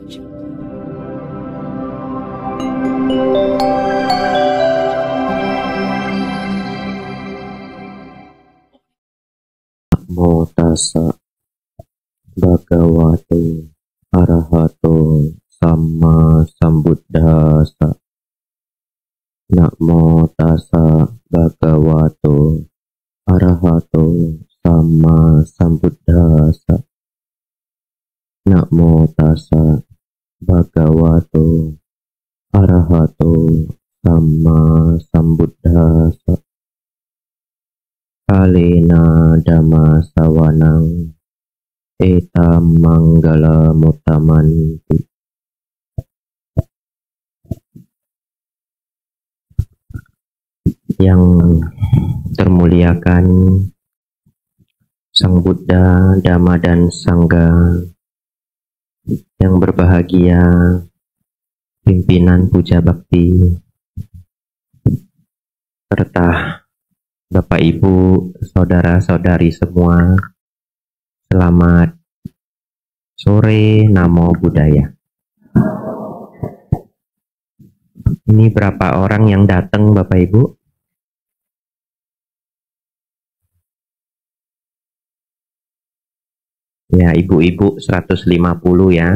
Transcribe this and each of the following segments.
Namo tassa bhagavato arahato samma sambuddhassa. Namo tassa bhagavato arahato samma sambuddhassa. Namo tassa bhagavato arahato samma sambuddhassa. Kalena dhamma sawanang etam manggala mutamanti. Yang termuliakan Sang Buddha, Dhamma dan Sangha, yang berbahagia pimpinan puja bakti, serta Bapak Ibu, saudara-saudari semua, selamat sore, Namo Buddhaya. Ini berapa orang yang datang Bapak Ibu? Ya, ibu-ibu 150 ya.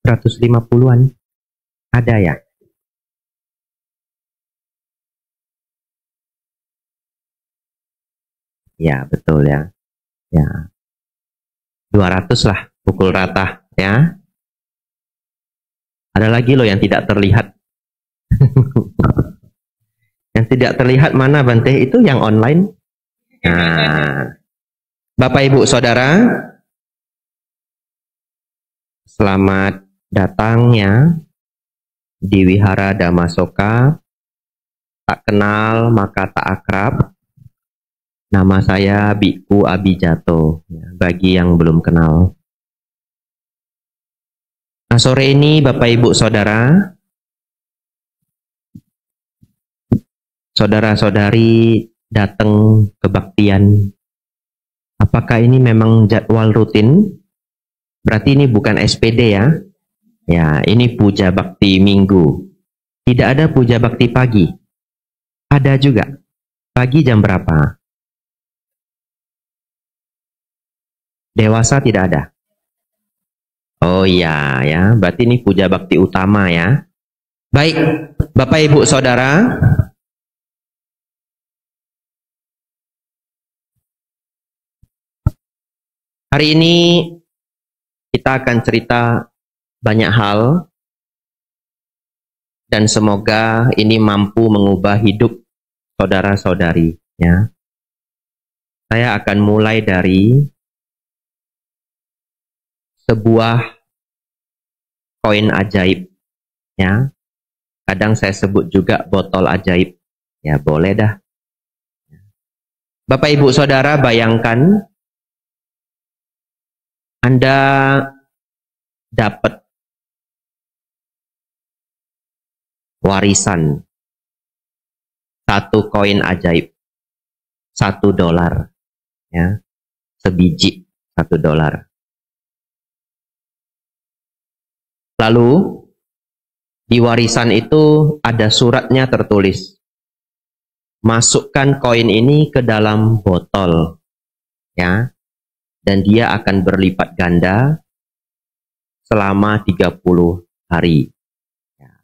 150-an. Ada ya? Ya, betul ya. Ya. 200 lah, pukul rata ya. Ada lagi loh yang tidak terlihat. Yang tidak terlihat mana Bante? Itu yang online. Nah, Bapak Ibu Saudara, selamat datang ya di Wihara Dhammasoka. Tak kenal maka tak akrab. Nama saya Biku Abijato, ya, bagi yang belum kenal. Nah, sore ini Bapak Ibu Saudara, saudara-saudari datang kebaktian. Apakah ini memang jadwal rutin? Berarti ini bukan SPD ya. Ya, ini puja bakti minggu. Tidak ada puja bakti pagi. Ada juga. Pagi jam berapa? Dewasa tidak ada. Oh iya ya, berarti ini puja bakti utama ya. Baik, Bapak Ibu Saudara, hari ini kita akan cerita banyak hal dan semoga ini mampu mengubah hidup saudara-saudari ya. Saya akan mulai dari sebuah koin ajaib ya. Kadang saya sebut juga botol ajaib. Ya, boleh dah. Bapak Ibu Saudara, bayangkan Anda dapat warisan satu koin ajaib, $1 ya, sebiji $1. Lalu di warisan itu ada suratnya tertulis, masukkan koin ini ke dalam botol ya, dan dia akan berlipat ganda selama 30 hari. Ya.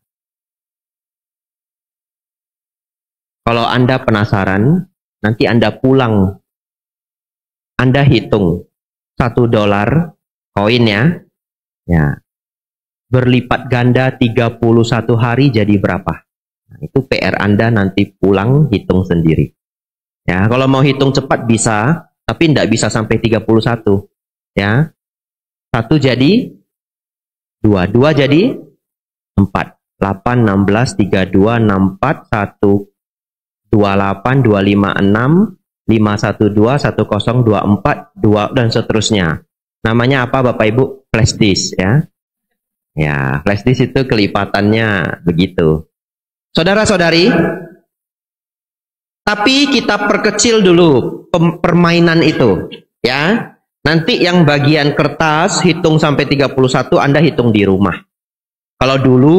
Kalau Anda penasaran, nanti Anda pulang, Anda hitung $1 koin ya, berlipat ganda 31 hari jadi berapa? Nah, itu PR Anda nanti pulang hitung sendiri. Ya, kalau mau hitung cepat bisa, tapi tidak bisa sampai 31. Ya. 1 jadi 2, 2 jadi 4. 8, 16, 32, 64, 1, 28, 256, 512, 1024, 2 dan seterusnya. Namanya apa Bapak Ibu? Flash disk ya. Ya, flash disk itu kelipatannya begitu. Saudara-saudari, tapi kita perkecil dulu permainan itu, ya. Nanti yang bagian kertas hitung sampai 31 Anda hitung di rumah. Kalau dulu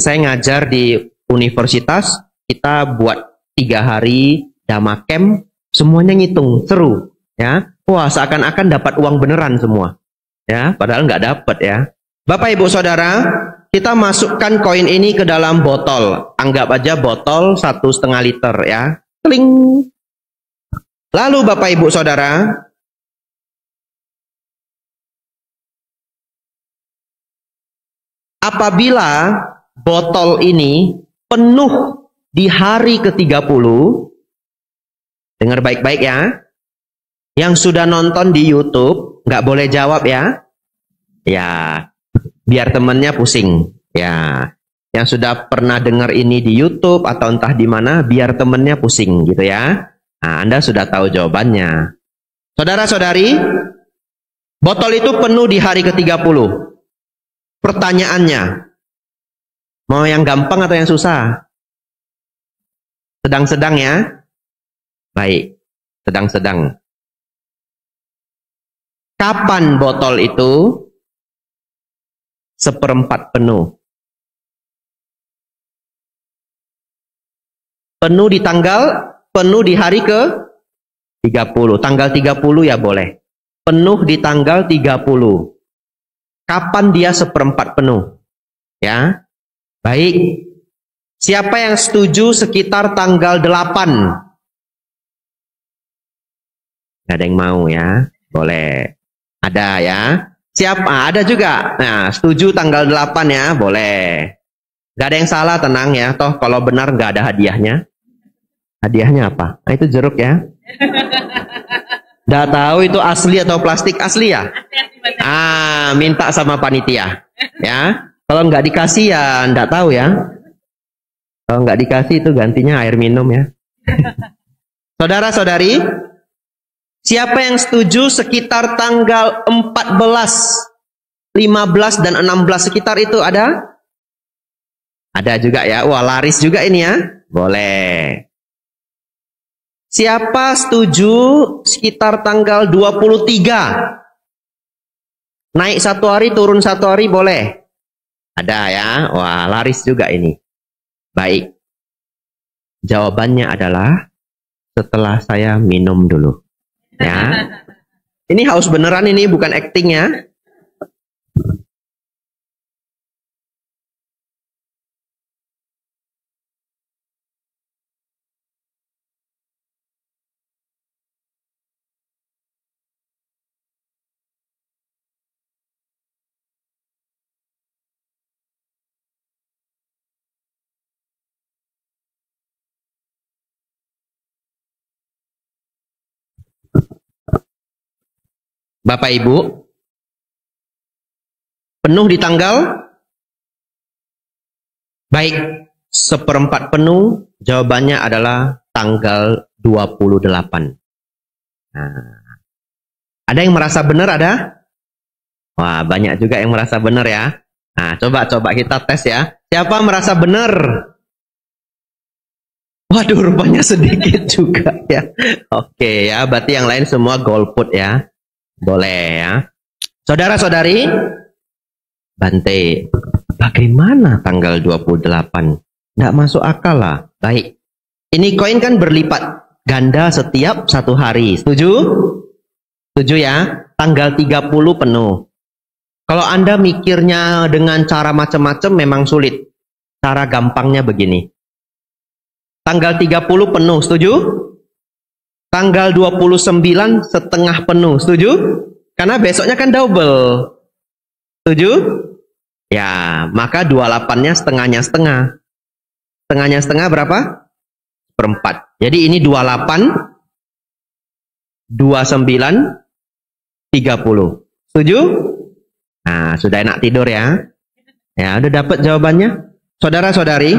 saya ngajar di universitas, kita buat 3 hari dhamma camp, semuanya ngitung, seru, ya. Wah, seakan-akan dapat uang beneran semua, ya. Padahal nggak dapat, ya. Bapak Ibu Saudara, kita masukkan koin ini ke dalam botol. Anggap aja botol 1,5 liter, ya. Kling. Lalu Bapak Ibu Saudara, apabila botol ini penuh di hari ke-30, dengar baik-baik ya, yang sudah nonton di YouTube, nggak boleh jawab ya, ya, biar temennya pusing, ya. Yang sudah pernah dengar ini di YouTube atau entah di mana, biar temennya pusing gitu ya. Nah, Anda sudah tahu jawabannya. Saudara-saudari, botol itu penuh di hari ke-30. Pertanyaannya, mau yang gampang atau yang susah? Sedang-sedang ya? Baik, sedang-sedang. Kapan botol itu seperempat penuh? Penuh di hari ke-30. Tanggal 30 ya boleh. Penuh di tanggal 30. Kapan dia seperempat penuh? Ya. Baik. Siapa yang setuju sekitar tanggal 8? Gak ada yang mau ya? Boleh. Ada ya? Siapa? Ada juga. Nah, setuju tanggal 8 ya? Boleh. Gak ada yang salah, tenang ya. Toh kalau benar gak ada hadiahnya. Hadiahnya apa? Nah, itu jeruk ya. Nggak tahu itu asli atau plastik. Asli ya? Minta sama panitia. Ya. Kalau nggak dikasih ya nggak tahu ya. Kalau nggak dikasih itu gantinya air minum ya. Saudara-saudari, siapa yang setuju sekitar tanggal 14, 15 dan 16 sekitar itu ada? Ada juga ya. Wah, laris juga ini ya. Boleh. Siapa setuju sekitar tanggal 23? Naik 1 hari, turun 1 hari boleh. Ada ya. Wah, laris juga ini. Baik. Jawabannya adalah setelah saya minum dulu. Ya. Ini haus beneran ini, bukan acting ya. Bapak Ibu, penuh di tanggal? Baik, seperempat penuh, jawabannya adalah tanggal 28. Nah, ada yang merasa benar ada? Wah, banyak juga yang merasa benar ya. Nah, coba kita tes ya. Siapa merasa benar? Waduh, rupanya sedikit juga ya. Oke ya, berarti yang lain semua golput ya. Boleh ya. Saudara-saudari, Bante, bagaimana tanggal 28? Nggak masuk akal lah. Baik. Ini koin kan berlipat ganda setiap 1 hari. Setuju? Setuju ya? Tanggal 30 penuh. Kalau Anda mikirnya dengan cara macam-macam memang sulit. Cara gampangnya begini. Tanggal 30 penuh, setuju? Tanggal 29 setengah penuh, setuju? Karena besoknya kan double. Setuju? Ya, maka 28-nya setengahnya setengah. Setengahnya setengah berapa? Seperempat. Jadi ini 28, 29, 30. Setuju? Nah, sudah enak tidur ya. Ya, udah dapat jawabannya. Saudara-saudari,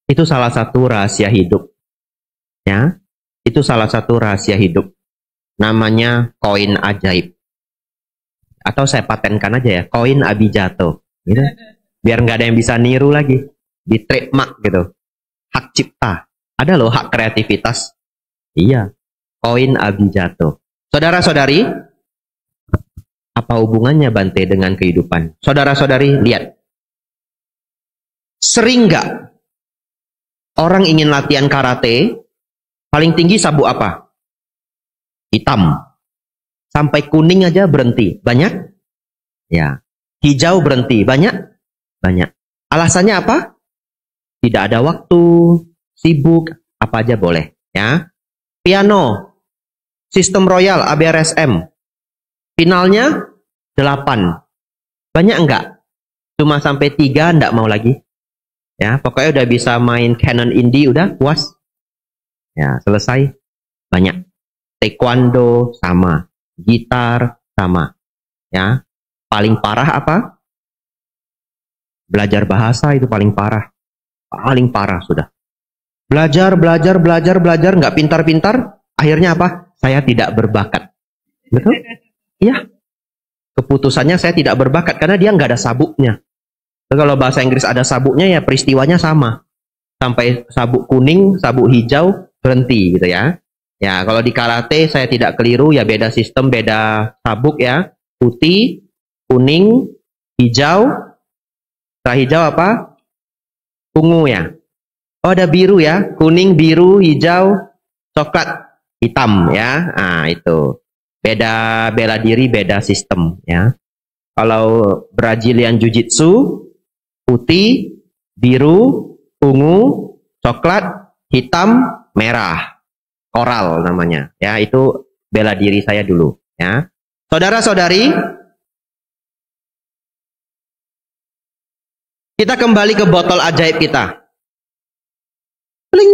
itu salah satu rahasia hidup. Ya, itu salah satu rahasia hidup. Namanya koin ajaib. Atau saya patenkan aja ya, koin Abijato. Gitu. Biar nggak ada yang bisa niru lagi. Di trademark gitu. Hak cipta. Ada loh hak kreativitas. Iya, koin Abijato. Saudara-saudari, apa hubungannya Bante dengan kehidupan? Saudara-saudari, lihat. Sering nggak orang ingin latihan karate, paling tinggi sabuk apa? Hitam. Sampai kuning aja berhenti. Banyak? Ya. Hijau berhenti. Banyak? Banyak. Alasannya apa? Tidak ada waktu, sibuk, apa aja boleh. Ya. Piano, sistem royal, ABRSM. Finalnya 8. Banyak enggak? Cuma sampai 3 enggak mau lagi. Ya, pokoknya udah bisa main canon indie udah puas. Ya, selesai. Banyak. Taekwondo sama, gitar sama. Ya. Paling parah apa? Belajar bahasa itu paling parah. Paling parah sudah. Belajar enggak pintar-pintar, akhirnya apa? Saya tidak berbakat. Betul? Iya. Keputusannya saya tidak berbakat karena dia nggak ada sabuknya. Kalau bahasa Inggris ada sabuknya ya peristiwanya sama. Sampai sabuk kuning, sabuk hijau berhenti gitu ya. Ya, kalau di karate saya tidak keliru ya, beda sistem, beda sabuk ya. Putih, kuning, hijau. Setelah hijau apa? Ungu ya. Oh, ada biru ya. Kuning, biru, hijau, coklat, hitam ya. Nah, itu. Beda bela diri, beda sistem ya. Kalau Brazilian Jiu-Jitsu, putih, biru, ungu, coklat, hitam, merah. Koral namanya. Ya, itu bela diri saya dulu ya. Saudara-saudari, kita kembali ke botol ajaib kita. Pling,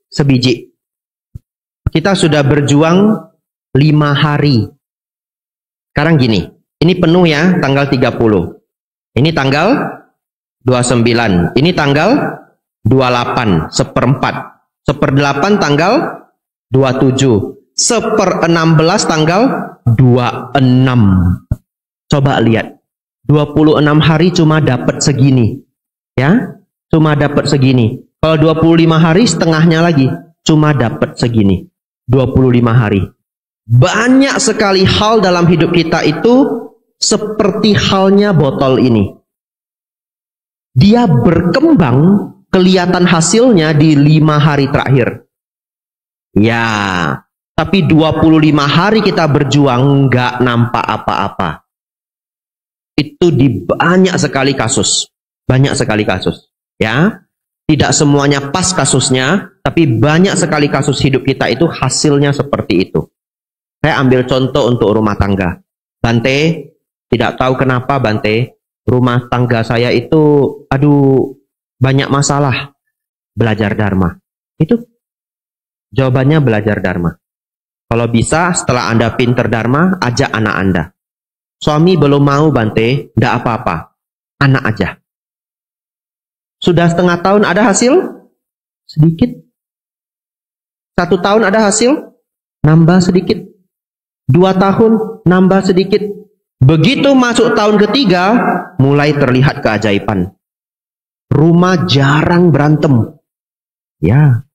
sebiji. Kita sudah berjuang 5 hari. Sekarang gini, ini penuh ya, tanggal 30. Ini tanggal 29. Ini tanggal 28, seperempat. 1/8 tanggal 27. 1/16 tanggal 26. Coba lihat. 26 hari cuma dapat segini. Ya, cuma dapat segini. Kalau 25 hari setengahnya lagi, cuma dapat segini. 25 hari. Banyak sekali hal dalam hidup kita itu seperti halnya botol ini. Dia berkembang, kelihatan hasilnya di 5 hari terakhir. Ya, tapi 25 hari kita berjuang nggak nampak apa-apa. Itu di banyak sekali kasus. Banyak sekali kasus. Ya, tidak semuanya pas kasusnya, tapi banyak sekali kasus hidup kita itu hasilnya seperti itu. Saya ambil contoh untuk rumah tangga. Bante, tidak tahu kenapa Bante, rumah tangga saya itu, aduh, banyak masalah. Belajar Dharma. Itu jawabannya belajar Dharma. Kalau bisa, setelah Anda pinter Dharma, ajak anak Anda. Suami belum mau Bante, tidak apa-apa. Anak aja. Sudah setengah tahun ada hasil? Sedikit. 1 tahun ada hasil? Nambah sedikit. 2 tahun, nambah sedikit. Begitu masuk tahun ketiga, mulai terlihat keajaiban. Rumah jarang berantem. Ya.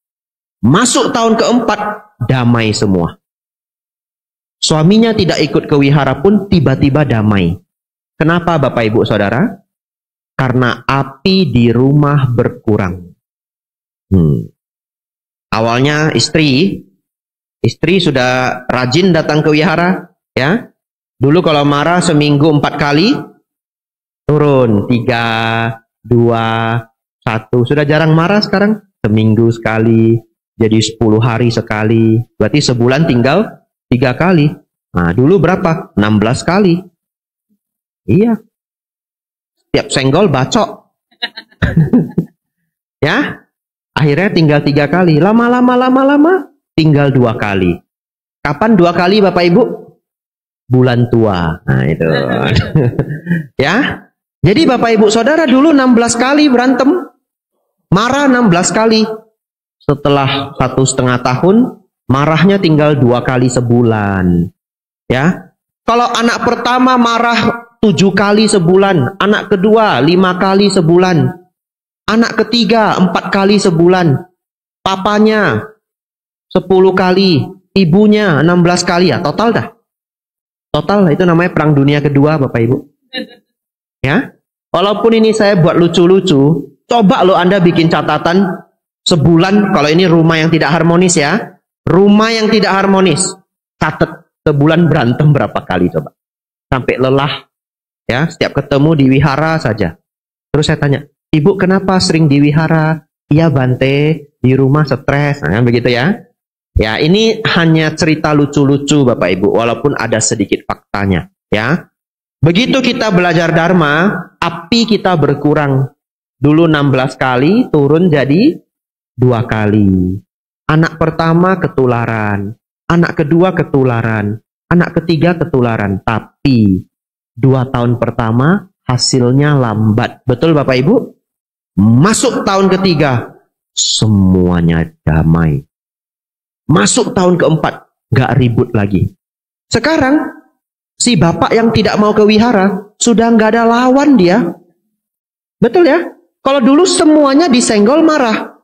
Masuk tahun keempat, damai semua. Suaminya tidak ikut ke wihara pun tiba-tiba damai. Kenapa Bapak Ibu Saudara? Karena api di rumah berkurang. Awalnya istri sudah rajin datang ke wihara, ya. Dulu kalau marah seminggu 4 kali, turun 3, 2, 1. Sudah jarang marah sekarang, seminggu sekali, jadi 10 hari sekali. Berarti sebulan tinggal 3 kali. Nah, dulu berapa? 16 kali. Iya. Tiap senggol bacok. Ya. Akhirnya tinggal 3 kali. Lama tinggal 2 kali. Kapan 2 kali Bapak Ibu? Bulan tua. Nah itu. Ya. Jadi Bapak Ibu Saudara dulu 16 kali berantem. Marah 16 kali. Setelah 1,5 tahun, marahnya tinggal 2 kali sebulan. Ya. Kalau anak pertama marah 7 kali sebulan, anak kedua 5 kali sebulan, anak ketiga 4 kali sebulan, papanya 10 kali, ibunya 16 kali ya, total dah. Total itu namanya Perang Dunia Kedua, Bapak Ibu. Ya. Walaupun ini saya buat lucu-lucu, coba lo Anda bikin catatan sebulan, kalau ini rumah yang tidak harmonis ya. Rumah yang tidak harmonis. Catat sebulan berantem berapa kali coba. Sampai lelah. Ya, setiap ketemu di wihara saja. Terus saya tanya, Ibu kenapa sering di wihara? Iya Bante, di rumah stres. Nah, begitu ya. Ya, ini hanya cerita lucu-lucu Bapak Ibu, walaupun ada sedikit faktanya. Ya. Begitu kita belajar Dharma, api kita berkurang. Dulu 16 kali, turun jadi 2 kali. Anak pertama ketularan, anak kedua ketularan, anak ketiga ketularan. Tapi 2 tahun pertama hasilnya lambat. Betul Bapak Ibu? Masuk tahun ketiga, semuanya damai. Masuk tahun keempat, gak ribut lagi. Sekarang, si bapak yang tidak mau ke wihara, sudah gak ada lawan dia. Betul ya? Kalau dulu semuanya disenggol marah.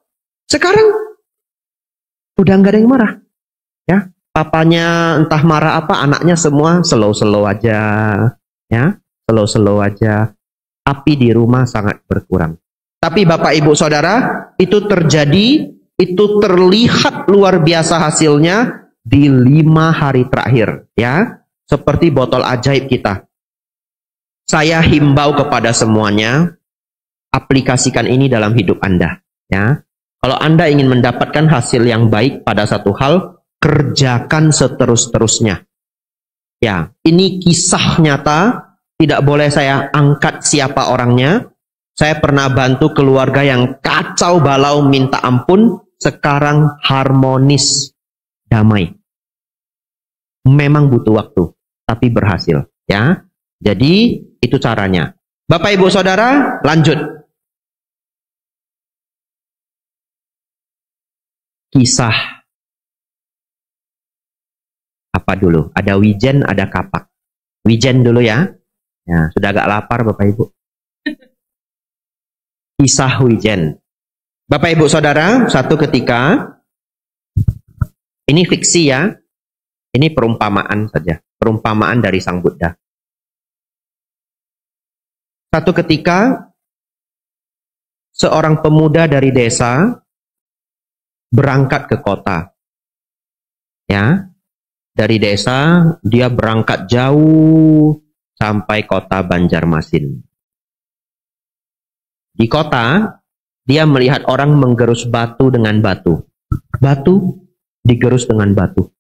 Sekarang, udah gak ada yang marah. Ya, papanya entah marah apa, anaknya semua slow-slow aja. Ya, slow-slow aja. Api di rumah sangat berkurang. Tapi Bapak Ibu Saudara, itu terjadi, itu terlihat luar biasa hasilnya di 5 hari terakhir. Ya, seperti botol ajaib kita. Saya himbau kepada semuanya, aplikasikan ini dalam hidup Anda. Ya, kalau Anda ingin mendapatkan hasil yang baik pada satu hal, kerjakan seterus-terusnya. Ya, ini kisah nyata, tidak boleh saya angkat siapa orangnya. Saya pernah bantu keluarga yang kacau balau minta ampun, sekarang harmonis, damai. Memang butuh waktu, tapi berhasil. Ya, jadi itu caranya. Bapak Ibu Saudara, lanjut. Kisah. Apa dulu? Ada wijen, ada kapak. Wijen dulu ya. Ya, sudah agak lapar Bapak Ibu. Kisah wijen. Bapak Ibu Saudara, satu ketika, ini fiksi ya, ini perumpamaan saja, perumpamaan dari Sang Buddha. Satu ketika, seorang pemuda dari desa berangkat ke kota. Ya, dari desa dia berangkat jauh sampai kota Banjarmasin. Di kota, dia melihat orang menggerus batu dengan batu. Batu digerus dengan batu.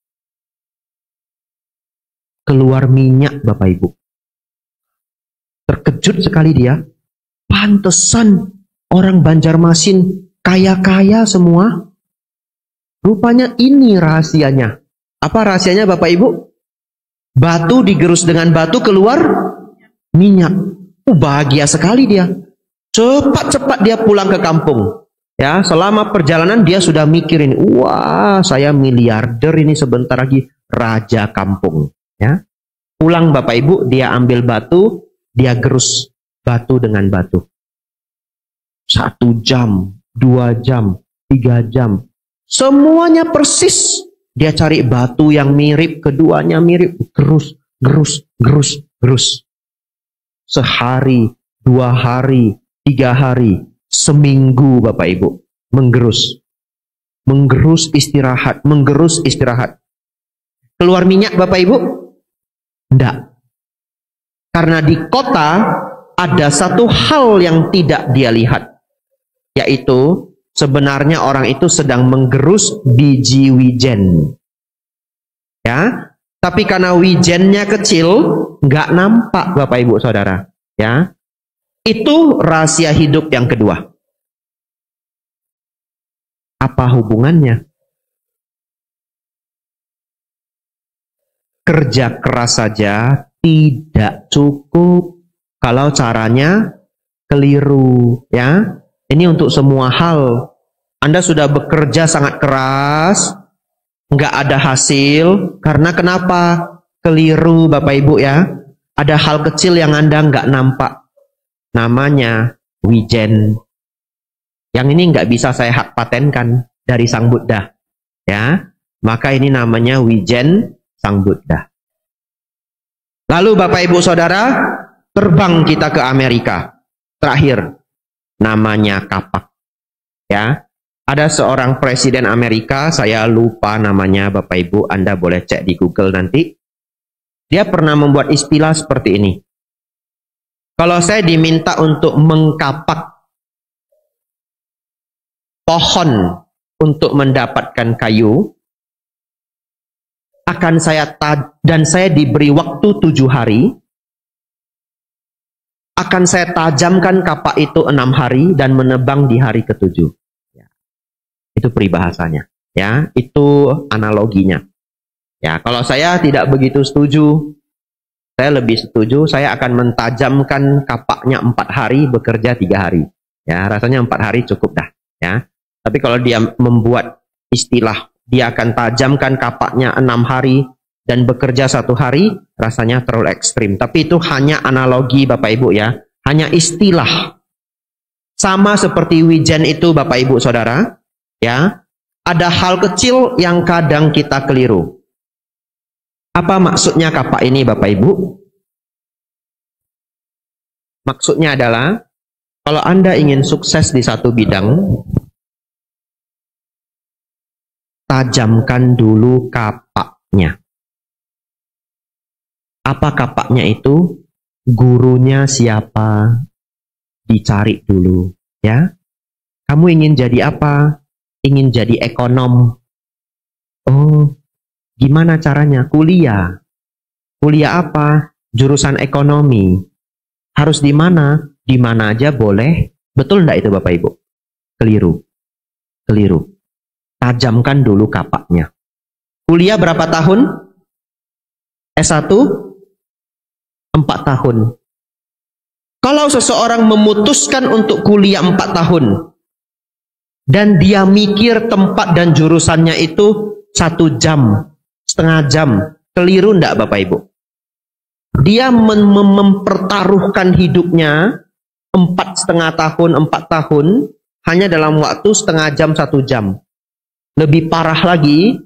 Keluar minyak Bapak Ibu. Terkejut sekali dia. Pantesan orang Banjarmasin kaya-kaya semua. Rupanya ini rahasianya. Apa rahasianya Bapak Ibu? Batu digerus dengan batu keluar minyak. Bahagia sekali dia. Cepat-cepat dia pulang ke kampung. Ya, selama perjalanan dia sudah mikirin, wah, saya miliarder ini sebentar lagi raja kampung. Ya, pulang Bapak Ibu, dia ambil batu, dia gerus batu dengan batu. 1 jam, 2 jam, 3 jam, semuanya persis. Dia cari batu yang mirip, keduanya mirip, gerus, gerus, gerus, gerus. Sehari, 2 hari, 3 hari, seminggu Bapak Ibu, menggerus. Menggerus istirahat, menggerus istirahat. Keluar minyak Bapak Ibu? Enggak. Karena di kota ada satu hal yang tidak dia lihat. Yaitu sebenarnya orang itu sedang menggerus biji wijen. Ya, tapi karena wijennya kecil, nggak nampak Bapak Ibu Saudara. Ya, itu rahasia hidup yang kedua. Apa hubungannya? Kerja keras saja tidak cukup kalau caranya keliru, ya. Ini untuk semua hal. Anda sudah bekerja sangat keras, nggak ada hasil, karena kenapa? Keliru Bapak Ibu ya. Ada hal kecil yang Anda nggak nampak. Namanya wijen. Yang ini nggak bisa saya hak patenkan dari Sang Buddha. Ya, Maka ini namanya Wijen Sang Buddha. Lalu Bapak Ibu Saudara, terbang kita ke Amerika. Terakhir, namanya Kapak. Ya, ada seorang presiden Amerika, saya lupa namanya Bapak Ibu, Anda boleh cek di Google nanti. Dia pernah membuat istilah seperti ini. Kalau saya diminta untuk mengkapak pohon untuk mendapatkan kayu, akan dan saya diberi waktu 7 hari, akan saya tajamkan kapak itu 6 hari dan menebang di hari ke-7. Ya. Itu peribahasanya. Ya, itu analoginya. Ya, kalau saya tidak begitu setuju, saya lebih setuju, saya akan mentajamkan kapaknya 4 hari, bekerja 3 hari. Ya, rasanya 4 hari cukup dah. Ya, tapi kalau dia membuat istilah, dia akan tajamkan kapaknya 6 hari dan bekerja 1 hari, rasanya terlalu ekstrim. Tapi itu hanya analogi Bapak Ibu ya, hanya istilah. Sama seperti wijen itu Bapak Ibu Saudara, ya, ada hal kecil yang kadang kita keliru. Apa maksudnya kapak ini Bapak Ibu? Maksudnya adalah, kalau Anda ingin sukses di satu bidang, tajamkan dulu kapaknya. Apa kapaknya itu? Gurunya siapa? Dicari dulu. Ya, kamu ingin jadi apa? Ingin jadi ekonom. Oh, gimana caranya? Kuliah. Kuliah apa? Jurusan ekonomi. Harus di mana? Di mana aja boleh. Betul enggak itu Bapak Ibu? Keliru. Keliru. Tajamkan dulu kapaknya. Kuliah berapa tahun? S1? 4 tahun. Kalau seseorang memutuskan untuk kuliah 4 tahun, dan dia mikir tempat dan jurusannya itu 1 jam, setengah jam, keliru enggak Bapak Ibu? Dia mempertaruhkan hidupnya 4,5 tahun, 4 tahun, hanya dalam waktu setengah jam, 1 jam. Lebih parah lagi,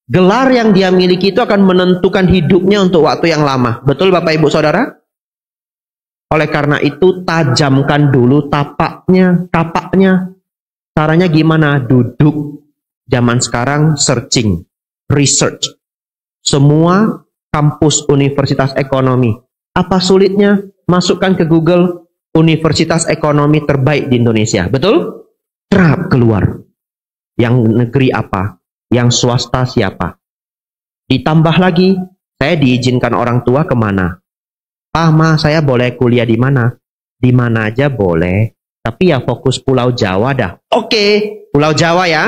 gelar yang dia miliki itu akan menentukan hidupnya untuk waktu yang lama. Betul Bapak Ibu Saudara? Oleh karena itu, tajamkan dulu kapaknya. Caranya gimana? Duduk. Zaman sekarang searching, research. Semua kampus universitas ekonomi. Apa sulitnya? Masukkan ke Google universitas ekonomi terbaik di Indonesia. Betul? Terap keluar. Yang negeri apa? Yang swasta siapa? Ditambah lagi, saya diizinkan orang tua kemana? Pak, Ma, saya boleh kuliah di mana? Di mana aja boleh. Tapi ya fokus Pulau Jawa dah. Oke, Pulau Jawa ya.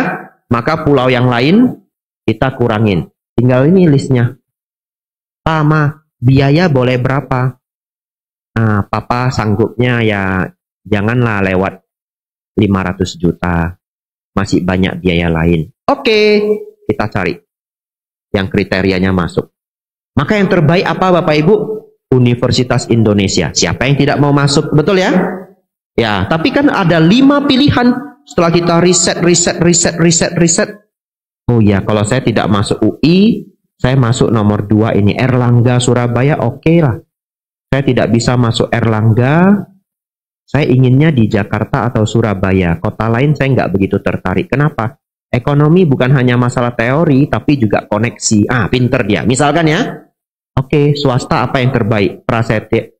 Maka pulau yang lain kita kurangin. Tinggal ini listnya. Pak, Ma, biaya boleh berapa? Nah, Papa sanggupnya ya janganlah lewat 500 juta. Masih banyak biaya lain. Oke, kita cari yang kriterianya masuk. Maka yang terbaik apa Bapak Ibu? Universitas Indonesia. Siapa yang tidak mau masuk? Betul ya? Ya, tapi kan ada 5 pilihan. Setelah kita riset. Oh ya, kalau saya tidak masuk UI, saya masuk nomor 2 ini. Erlangga Surabaya, oke lah. Saya tidak bisa masuk Erlangga. Saya inginnya di Jakarta atau Surabaya. Kota lain saya nggak begitu tertarik. Kenapa? Ekonomi bukan hanya masalah teori, tapi juga koneksi. Pinter dia. Misalkan ya. Oke, swasta apa yang terbaik?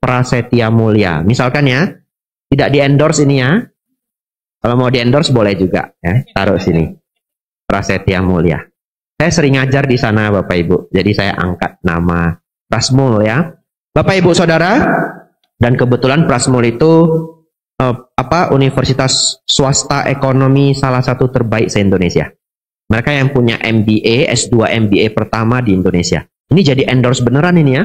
Prasetya Mulia. Misalkan ya. Tidak di-endorse ini ya. Kalau mau di-endorse boleh juga. Ya, taruh sini. Prasetya Mulia. Saya sering ngajar di sana Bapak Ibu. Jadi saya angkat nama Prasmul ya. Bapak Ibu Saudara. Dan kebetulan Prasmul itu universitas swasta ekonomi salah satu terbaik se-Indonesia. Mereka yang punya MBA, S2 MBA pertama di Indonesia. Ini jadi endorse beneran ini ya.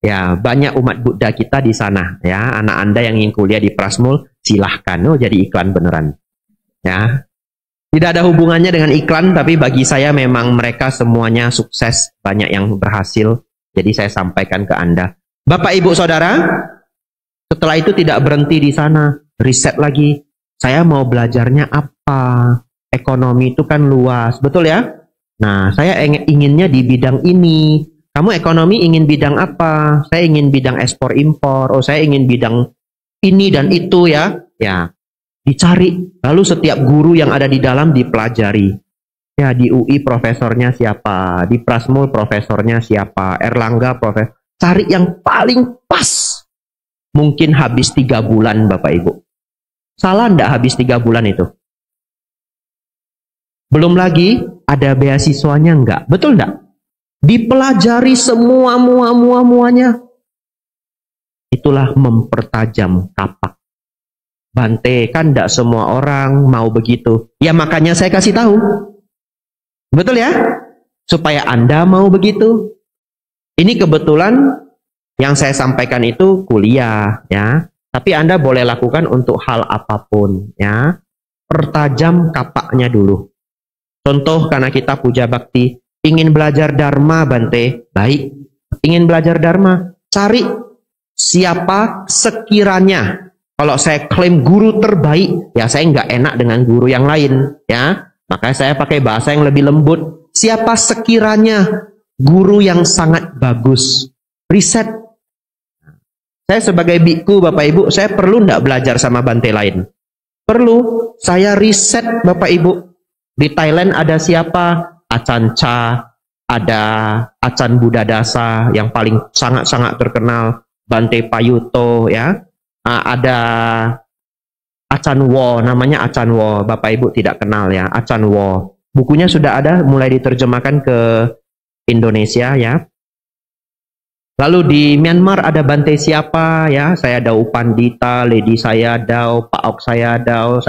Ya, banyak umat Buddha kita di sana ya. Anak Anda yang ingin kuliah di Prasmul, silahkan. Oh, jadi iklan beneran. Ya. Tidak ada hubungannya dengan iklan, tapi bagi saya memang mereka semuanya sukses, banyak yang berhasil. Jadi saya sampaikan ke Anda. Bapak Ibu Saudara, setelah itu tidak berhenti di sana, riset lagi. Saya mau belajarnya apa? Ekonomi itu kan luas, betul ya? Nah, saya inginnya di bidang ini. Kamu ekonomi ingin bidang apa? Saya ingin bidang ekspor impor. Oh, saya ingin bidang ini dan itu ya. Ya, dicari. Lalu setiap guru yang ada di dalam dipelajari. Ya, di UI profesornya siapa, di Prasmul profesornya siapa, Erlangga profesor. Cari yang paling pas. Mungkin habis 3 bulan Bapak Ibu. Salah enggak habis 3 bulan itu? Belum lagi ada beasiswanya enggak? Betul enggak? Dipelajari muanya. Itulah mempertajam kapak. Bante, kan enggak semua orang mau begitu. Ya makanya saya kasih tahu. Betul ya? Supaya Anda mau begitu. Ini kebetulan yang saya sampaikan itu kuliah ya. Tapi Anda boleh lakukan untuk hal apapun ya. Pertajam kapaknya dulu. Contoh karena kita puja bakti, ingin belajar dharma Bante, baik. Ingin belajar dharma, cari siapa sekiranya. Kalau saya klaim guru terbaik, ya saya nggak enak dengan guru yang lain ya. Makanya saya pakai bahasa yang lebih lembut. Siapa sekiranya guru yang sangat bagus? Riset. Saya sebagai biku Bapak Ibu, saya perlu enggak belajar sama Bante lain? Perlu. Saya riset Bapak Ibu. Di Thailand ada siapa? Achan Cha, ada Achan Buddhadasa yang paling sangat-sangat terkenal, Bante Payuto ya. Ada Achan Wo, namanya Achan Wo, Bapak Ibu tidak kenal ya, Achan Wo. Bukunya sudah ada, mulai diterjemahkan ke Indonesia ya. Lalu di Myanmar ada Bante siapa ya, saya Dau Pandita, Lady saya Dau, Pak Ok saya Dau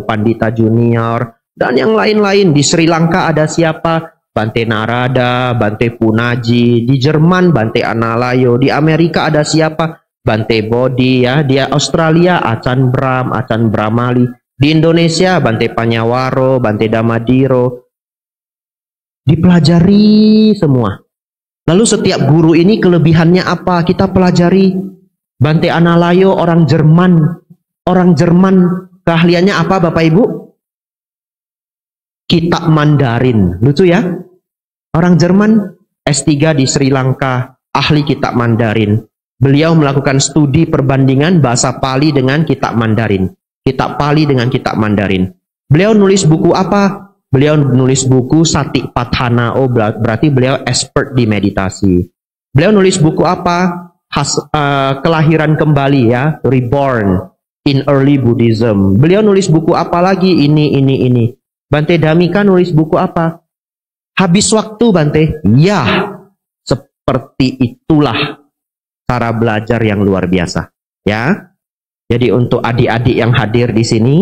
Pandita Junior, dan yang lain-lain. Di Sri Lanka ada siapa? Bante Narada, Bante Punaji, di Jerman Bante Analayo, di Amerika ada siapa? Bante Bodhi ya, di Australia Achan Brahm, Achan Brahmali, di Indonesia Bante Panyawaro, Bante Damadiro. Dipelajari semua. Lalu setiap guru ini kelebihannya apa? Kita pelajari. Bante Analayo orang Jerman. Orang Jerman keahliannya apa Bapak Ibu? Kitab Mandarin. Lucu ya? Orang Jerman S3 di Sri Lanka, ahli kitab Mandarin. Beliau melakukan studi perbandingan bahasa Pali dengan kitab Mandarin. Kitab Pali dengan kitab Mandarin. Beliau nulis buku apa? Beliau nulis buku Satipatthana. Oh, berarti beliau expert di meditasi. Beliau nulis buku apa? Kelahiran kembali ya, Reborn in Early Buddhism. Beliau nulis buku apa lagi? Ini. Bante Dhammika nulis buku apa? Habis waktu Bante? Ya, seperti itulah cara belajar yang luar biasa, ya. Jadi untuk adik-adik yang hadir di sini,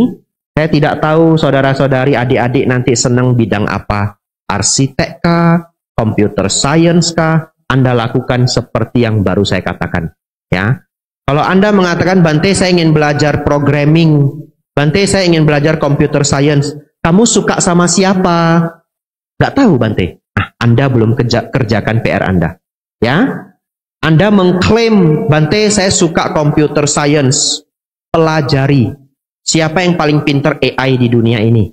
saya tidak tahu saudara-saudari adik-adik nanti senang bidang apa, arsitek kah, computer science kah, Anda lakukan seperti yang baru saya katakan, ya. Kalau Anda mengatakan, Bante saya ingin belajar programming, Bante saya ingin belajar computer science, kamu suka sama siapa? Gak tahu Bante. Anda belum kerjakan PR Anda, ya. Anda mengklaim, Bante saya suka computer science, pelajari. Siapa yang paling pinter AI di dunia ini?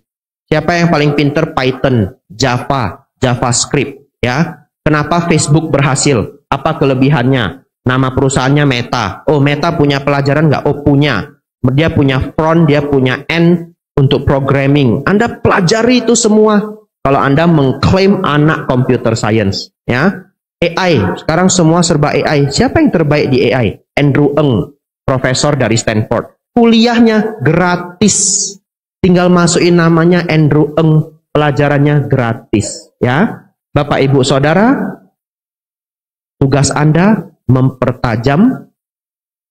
Siapa yang paling pinter Python, Java, JavaScript? Ya, kenapa Facebook berhasil? Apa kelebihannya? Nama perusahaannya Meta. Oh, Meta punya pelajaran nggak? Oh, punya. Dia punya front, dia punya end untuk programming. Anda pelajari itu semua. Kalau Anda mengklaim anak computer science, ya. AI, sekarang semua serba AI. Siapa yang terbaik di AI? Andrew Ng, profesor dari Stanford. Kuliahnya gratis. Tinggal masukin namanya Andrew Ng, pelajarannya gratis. Ya, Bapak Ibu Saudara, tugas Anda mempertajam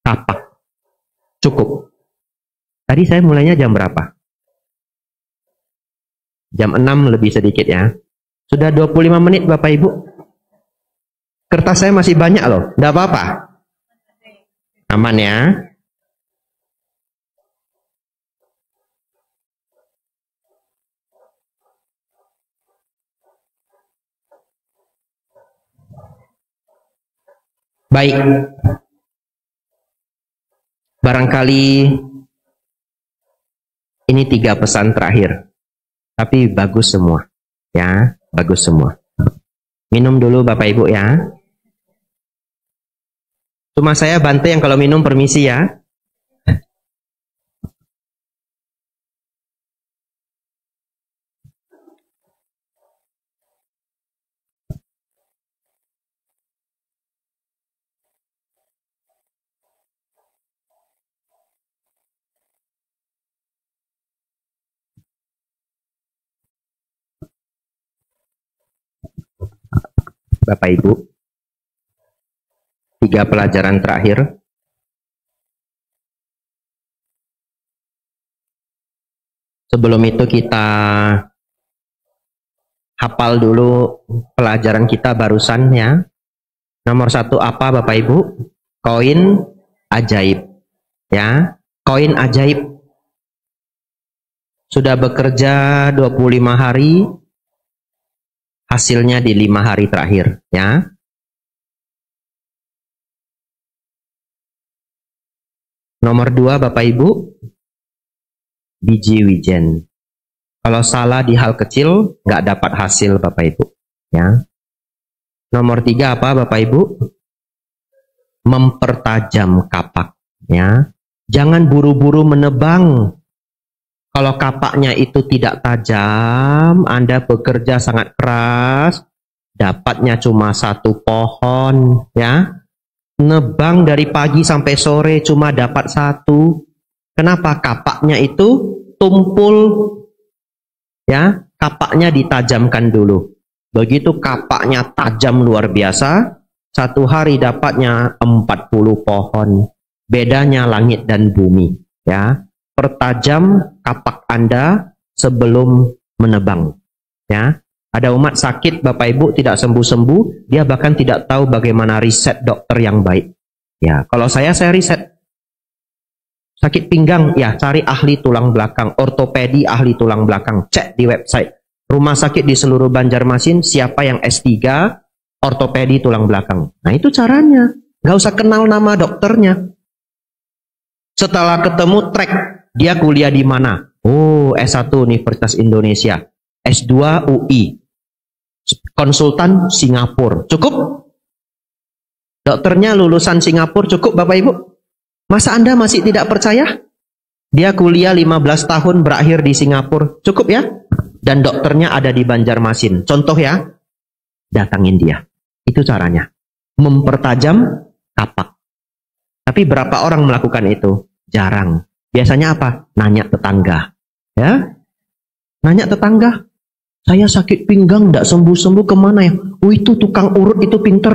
kapak. Cukup. Tadi saya mulainya jam berapa? Jam 6 lebih sedikit ya. Sudah 25 menit Bapak Ibu. Kertas saya masih banyak loh, enggak apa-apa. Aman ya. Baik. Barangkali ini 3 pesan terakhir. Tapi bagus semua, ya. Bagus semua. Minum dulu Bapak Ibu ya. Cuma saya bantu yang kalau minum permisi ya. Bapak Ibu, 3 pelajaran terakhir. Sebelum itu kita hafal dulu pelajaran kita barusan ya. Nomor 1 apa Bapak Ibu? Koin ajaib. Ya, koin ajaib. Sudah bekerja 25 hari, hasilnya di 5 hari terakhir ya. Nomor 2 Bapak Ibu, biji wijen. Kalau salah di hal kecil nggak dapat hasil Bapak Ibu ya. Nomor 3 apa Bapak Ibu? Mempertajam kapak ya. Jangan buru-buru menebang. Kalau kapaknya itu tidak tajam, Anda bekerja sangat keras, dapatnya cuma 1 pohon, ya. Nebang dari pagi sampai sore cuma dapat 1. Kenapa? Kapaknya itu tumpul, ya. Kapaknya ditajamkan dulu. Begitu kapaknya tajam luar biasa, 1 hari dapatnya 40 pohon. Bedanya langit dan bumi, ya. Pertajam kapak Anda sebelum menebang ya. Ada umat sakit Bapak Ibu tidak sembuh-sembuh, dia bahkan tidak tahu bagaimana riset dokter yang baik ya. Kalau saya riset sakit pinggang ya, cari ahli tulang belakang, ortopedi ahli tulang belakang, cek di website rumah sakit di seluruh Banjarmasin siapa yang S3 ortopedi tulang belakang. Nah itu caranya, nggak usah kenal nama dokternya. Setelah ketemu track dia kuliah di mana? Oh, S1 Universitas Indonesia, S2 UI, konsultan Singapura. Cukup? Dokternya lulusan Singapura cukup Bapak Ibu? Masa Anda masih tidak percaya? Dia kuliah 15 tahun berakhir di Singapura. Cukup ya? Dan dokternya ada di Banjarmasin. Contoh ya, datangin dia. Itu caranya. Mempertajam kapak. Tapi berapa orang melakukan itu? Jarang. Biasanya apa? Nanya tetangga. Ya? Nanya tetangga. Saya sakit pinggang, tidak sembuh-sembuh, kemana ya? Oh itu tukang urut itu pinter.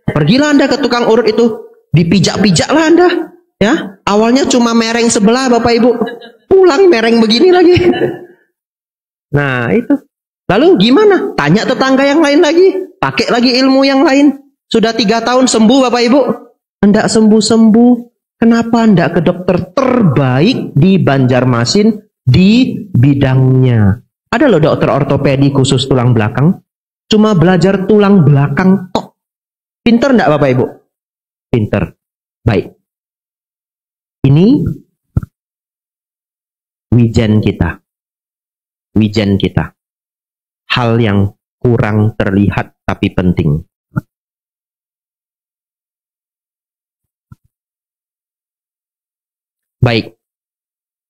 Pergilah Anda ke tukang urut itu. Dipijak-pijaklah Anda. Ya? Awalnya cuma mereng sebelah Bapak Ibu. Pulang mereng begini lagi. Nah itu. Lalu gimana? Tanya tetangga yang lain lagi. Pakai lagi ilmu yang lain. Sudah 3 tahun sembuh Bapak Ibu. Tidak sembuh-sembuh. Kenapa tidak ke dokter terbaik di Banjarmasin di bidangnya? Ada loh dokter ortopedi khusus tulang belakang. Cuma belajar tulang belakang tok. Pinter enggak Bapak Ibu? Pinter. Baik. Ini wijen kita. Wijen kita. Hal yang kurang terlihat tapi penting. Baik.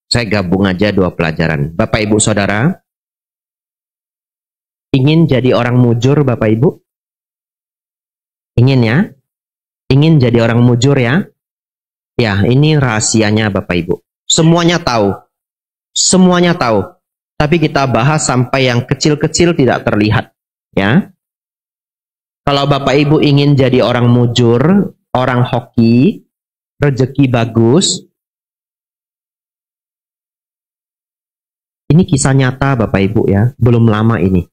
Saya gabung aja 2 pelajaran. Bapak Ibu Saudara, ingin jadi orang mujur Bapak Ibu? Ingin ya? Ingin jadi orang mujur ya? Ya, ini rahasianya Bapak Ibu. Semuanya tahu. Semuanya tahu. Tapi kita bahas sampai yang kecil-kecil tidak terlihat. Ya. Kalau Bapak Ibu ingin jadi orang mujur, orang hoki, rezeki bagus, ini kisah nyata Bapak Ibu ya, belum lama ini.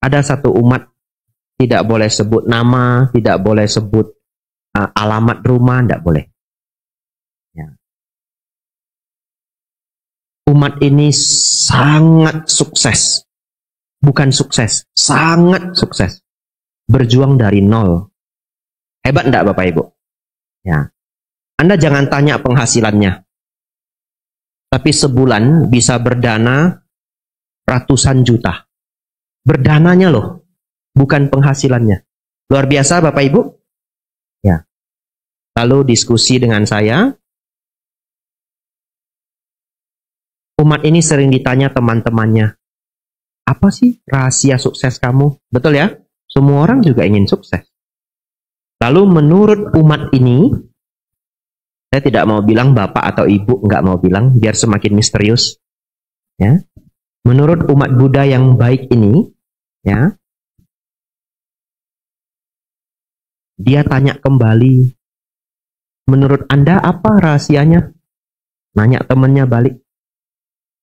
Ada satu umat tidak boleh sebut nama, tidak boleh sebut alamat rumah, tidak boleh. Ya. Umat ini sangat sukses. Bukan sukses, sangat sukses. Berjuang dari nol. Hebat enggak Bapak Ibu? Ya. Anda jangan tanya penghasilannya. Tapi sebulan bisa berdana ratusan juta. Berdananya loh, bukan penghasilannya. Luar biasa Bapak Ibu. Ya. Lalu diskusi dengan saya. Umat ini sering ditanya teman-temannya, apa sih rahasia sukses kamu? Betul ya? Semua orang juga ingin sukses. Lalu menurut umat ini, saya tidak mau bilang bapak atau ibu, nggak mau bilang, biar semakin misterius. Ya. Menurut umat Buddha yang baik ini, ya, dia tanya kembali, menurut Anda apa rahasianya? Nanya temennya balik.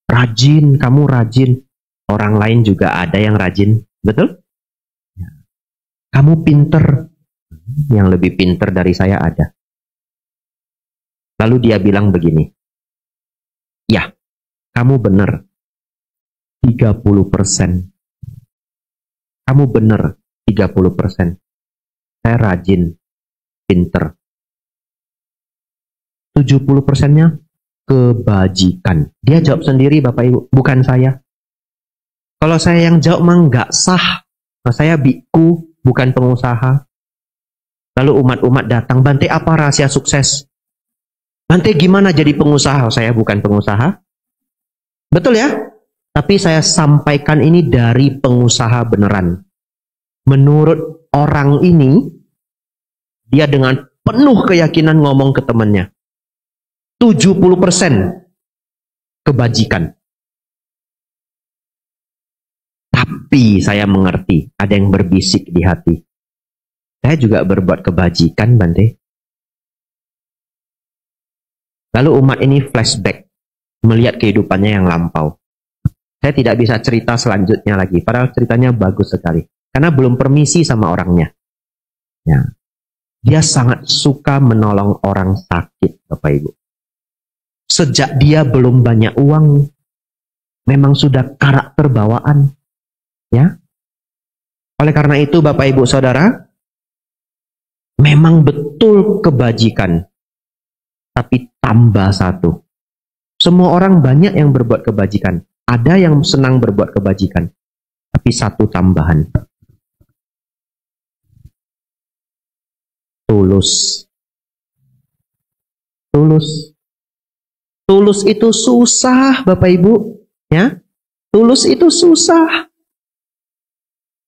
Rajin, kamu rajin. Orang lain juga ada yang rajin, betul? Kamu pinter. Yang lebih pinter dari saya ada. Lalu dia bilang begini, ya, kamu benar. 30%. Kamu benar 30%. Saya rajin, pinter. 70%-nya kebajikan. Dia jawab sendiri Bapak Ibu, bukan saya. Kalau saya yang jawab mah nggak sah. Saya biku, bukan pengusaha. Lalu umat-umat datang, Bante apa rahasia sukses? Bante gimana jadi pengusaha? Saya bukan pengusaha. Betul ya? Tapi saya sampaikan ini dari pengusaha beneran. Menurut orang ini, dia dengan penuh keyakinan ngomong ke temannya. 70% kebajikan. Tapi saya mengerti, ada yang berbisik di hati. Saya juga berbuat kebajikan, Bante. Lalu umat ini flashback, melihat kehidupannya yang lampau. Saya tidak bisa cerita selanjutnya lagi, padahal ceritanya bagus sekali. Karena belum permisi sama orangnya. Ya. Dia sangat suka menolong orang sakit, Bapak Ibu. Sejak dia belum banyak uang, memang sudah karakter bawaan. Ya. Oleh karena itu, Bapak Ibu Saudara, memang betul kebajikan. Tapi tambah satu. Semua orang banyak yang berbuat kebajikan. Ada yang senang berbuat kebajikan. Tapi satu tambahan. Tulus. Tulus. Tulus itu susah, Bapak Ibu. Ya, tulus itu susah.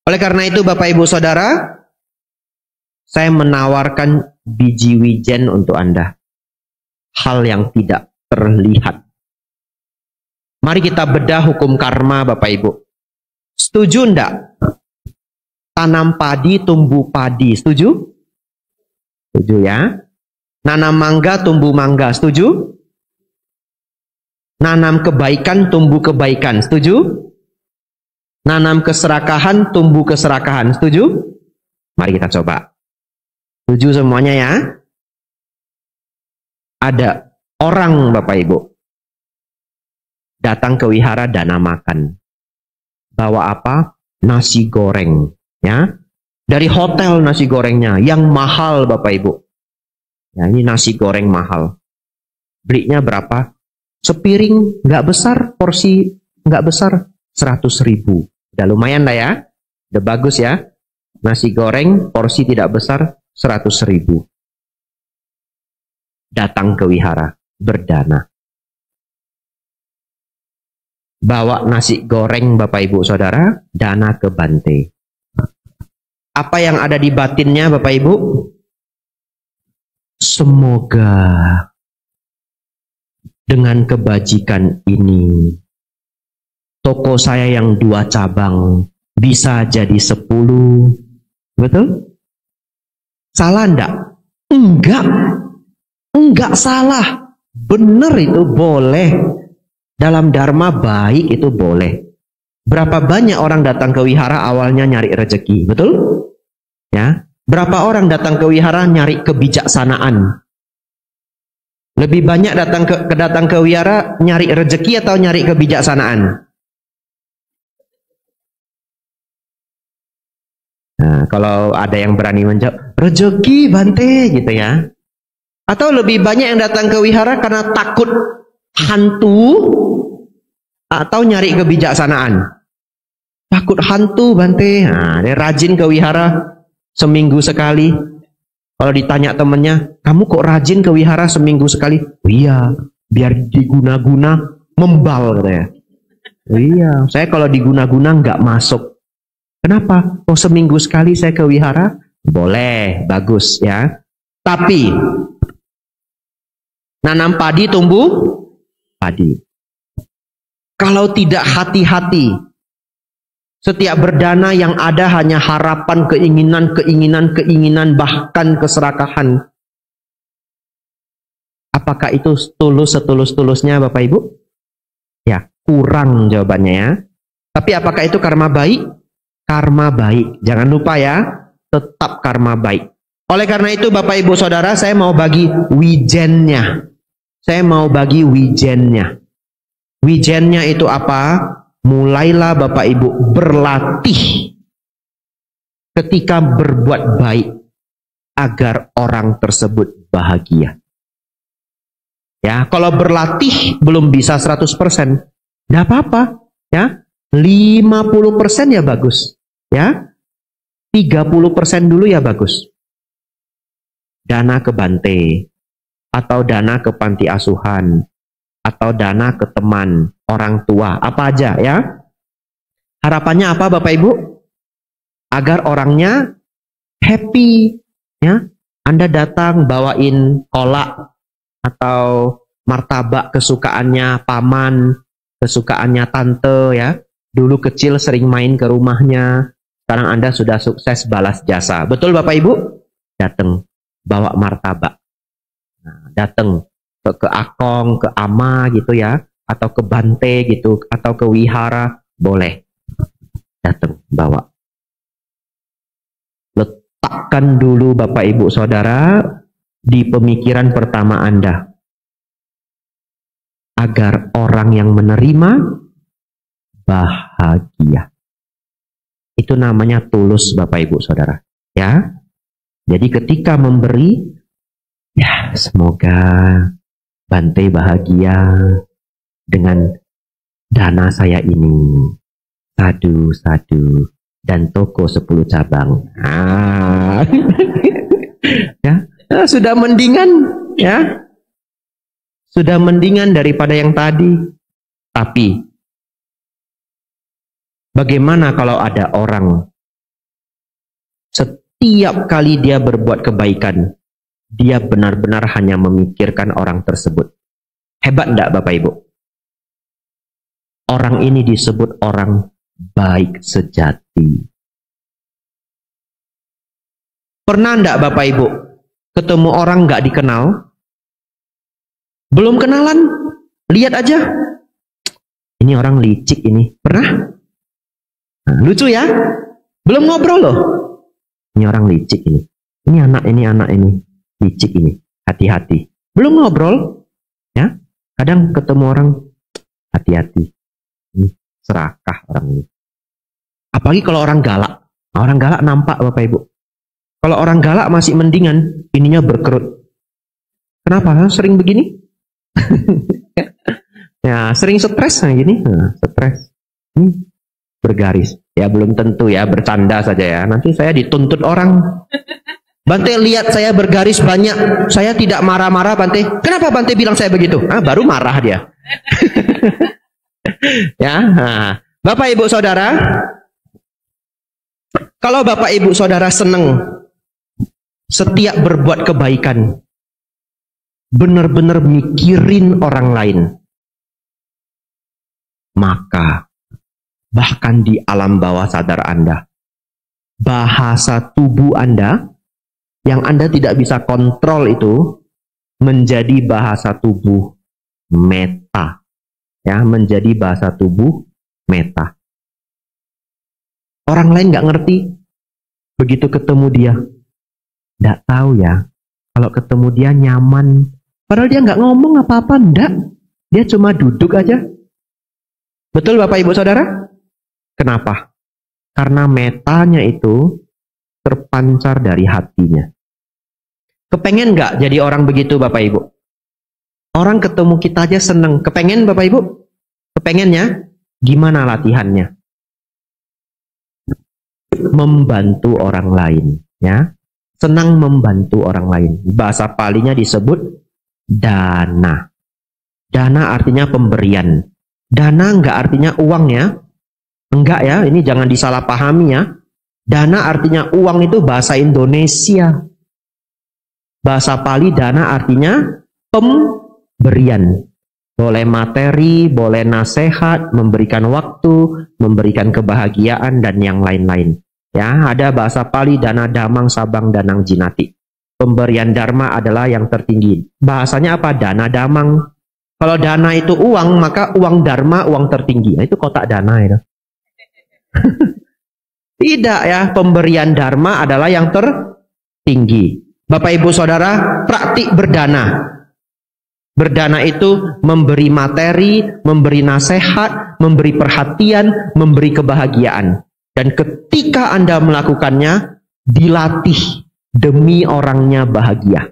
Oleh karena itu, Bapak Ibu Saudara, saya menawarkan biji wijen untuk Anda. Hal yang tidak terlihat. Mari kita bedah hukum karma, Bapak Ibu. Setuju enggak? Tanam padi, tumbuh padi. Setuju? Setuju ya? Nanam mangga, tumbuh mangga. Setuju? Nanam kebaikan, tumbuh kebaikan. Setuju? Nanam keserakahan, tumbuh keserakahan. Setuju? Mari kita coba. Setuju semuanya ya? Ada orang, Bapak Ibu, datang ke wihara dana makan. Bawa apa? Nasi goreng. Ya, dari hotel nasi gorengnya. Yang mahal, Bapak Ibu. Ya, ini nasi goreng mahal. Belinya berapa? Sepiring, nggak besar. Porsi nggak besar. 100.000. Udah lumayan lah ya. Udah bagus ya. Nasi goreng, porsi tidak besar. 100.000. Datang ke wihara. Berdana. Bawa nasi goreng Bapak Ibu Saudara, dana ke Bante. Apa yang ada di batinnya Bapak Ibu? Semoga dengan kebajikan ini, toko saya yang 2 cabang bisa jadi 10. Betul? Salah enggak? Enggak. Enggak salah. Benar itu boleh. Dalam dharma baik itu boleh. Berapa banyak orang datang ke wihara awalnya nyari rezeki, betul? Ya. Berapa orang datang ke wihara nyari kebijaksanaan? Lebih banyak datang ke wihara nyari rezeki atau nyari kebijaksanaan? Nah, kalau ada yang berani menjawab, rezeki Bante gitu ya. Atau lebih banyak yang datang ke wihara karena takut hantu atau nyari kebijaksanaan? Takut hantu Bante. Nah, dia rajin ke wihara seminggu sekali. Kalau ditanya temennya, kamu kok rajin ke wihara seminggu sekali? Oh, iya, biar diguna-guna membal katanya. Oh, iya, saya kalau diguna-guna nggak masuk. Kenapa? Oh, seminggu sekali saya ke wihara? Boleh, bagus ya. Tapi nanam padi tumbuh padi. Kalau tidak hati-hati, setiap berdana yang ada hanya harapan, keinginan, bahkan keserakahan. Apakah itu tulus setulus-tulusnya Bapak Ibu? Ya, kurang jawabannya ya. Tapi apakah itu karma baik? Karma baik. Jangan lupa ya, tetap karma baik. Oleh karena itu Bapak Ibu Saudara, saya mau bagi wijennya. Saya mau bagi wijennya. Wijennya itu apa? Mulailah Bapak Ibu berlatih ketika berbuat baik agar orang tersebut bahagia. Ya, kalau berlatih belum bisa 100%, enggak apa-apa, ya. 50% ya bagus, ya. 30% dulu ya bagus. Dana ke Bante atau dana ke panti asuhan atau dana ke teman, orang tua, apa aja ya. Harapannya apa Bapak Ibu? Agar orangnya happy ya. Anda datang bawain kolak atau martabak kesukaannya paman, kesukaannya tante ya. Dulu kecil sering main ke rumahnya, sekarang Anda sudah sukses balas jasa. Betul Bapak Ibu? Datang bawa martabak. Nah, datang ke akong, ke ama gitu ya, atau ke Bante gitu, atau ke wihara, boleh datang bawa. Letakkan dulu Bapak Ibu Saudara di pemikiran pertama Anda, agar orang yang menerima bahagia. Itu namanya tulus Bapak Ibu Saudara ya. Jadi ketika memberi, ya semoga Bante bahagia dengan dana saya ini. Sadu, sadu. Dan toko 10 cabang. Ya, sudah mendingan ya. Sudah mendingan daripada yang tadi. Tapi bagaimana kalau ada orang setiap kali dia berbuat kebaikan, dia benar-benar hanya memikirkan orang tersebut. Hebat enggak Bapak Ibu? Orang ini disebut orang baik sejati. Pernah enggak Bapak Ibu ketemu orang enggak dikenal? Belum kenalan, lihat aja. Ini orang licik ini. Pernah? Nah, lucu ya? Belum ngobrol loh. Ini orang licik ini. Ini anak ini. Licik ini, hati-hati. Belum ngobrol, ya. Kadang ketemu orang, hati-hati. Ini serakah orang ini. Apalagi kalau orang galak. Orang galak nampak Bapak Ibu. Kalau orang galak masih mendingan, ininya berkerut. Kenapa? Sering begini? Ya, sering stres nah gini. Nah, stres. Ini bergaris. Ya belum tentu ya, bercanda saja ya. Nanti saya dituntut orang. Bante lihat saya bergaris banyak, saya tidak marah-marah Bante. Kenapa Bante bilang saya begitu? Baru marah dia. Ya, nah. Bapak Ibu Saudara, kalau Bapak Ibu Saudara senang setiap berbuat kebaikan, benar-benar mikirin orang lain, maka bahkan di alam bawah sadar Anda, bahasa tubuh Anda yang Anda tidak bisa kontrol itu menjadi bahasa tubuh meta. Ya, menjadi bahasa tubuh meta. Orang lain nggak ngerti. Begitu ketemu dia, nggak tahu ya. Kalau ketemu dia nyaman. Padahal dia nggak ngomong apa-apa, nggak. Dia cuma duduk aja. Betul Bapak Ibu Saudara? Kenapa? Karena metanya itu terpancar dari hatinya. Kepengen nggak jadi orang begitu Bapak Ibu? Orang ketemu kita aja seneng. Kepengen Bapak Ibu? Kepengennya? Gimana latihannya? membantu orang lain, ya. Senang membantu orang lain. Bahasa Palinya disebut dana. Dana artinya pemberian. Dana enggak artinya uang ya. Enggak ya, ini jangan disalahpahami ya. Dana artinya uang itu bahasa Indonesia. Bahasa Pali dana artinya pemberian. Boleh materi, boleh nasihat, memberikan waktu, memberikan kebahagiaan, dan yang lain-lain. Ya, ada bahasa Pali dana damang sabang danang jinati. Pemberian dharma adalah yang tertinggi. Bahasanya apa? Dana damang. Kalau dana itu uang, maka uang dharma uang tertinggi. Nah, itu kotak dana itu. Tidak ya, pemberian dharma adalah yang tertinggi. Bapak Ibu Saudara, praktik berdana. Berdana itu memberi materi, memberi nasihat, memberi perhatian, memberi kebahagiaan. Dan ketika Anda melakukannya, dilatih demi orangnya bahagia.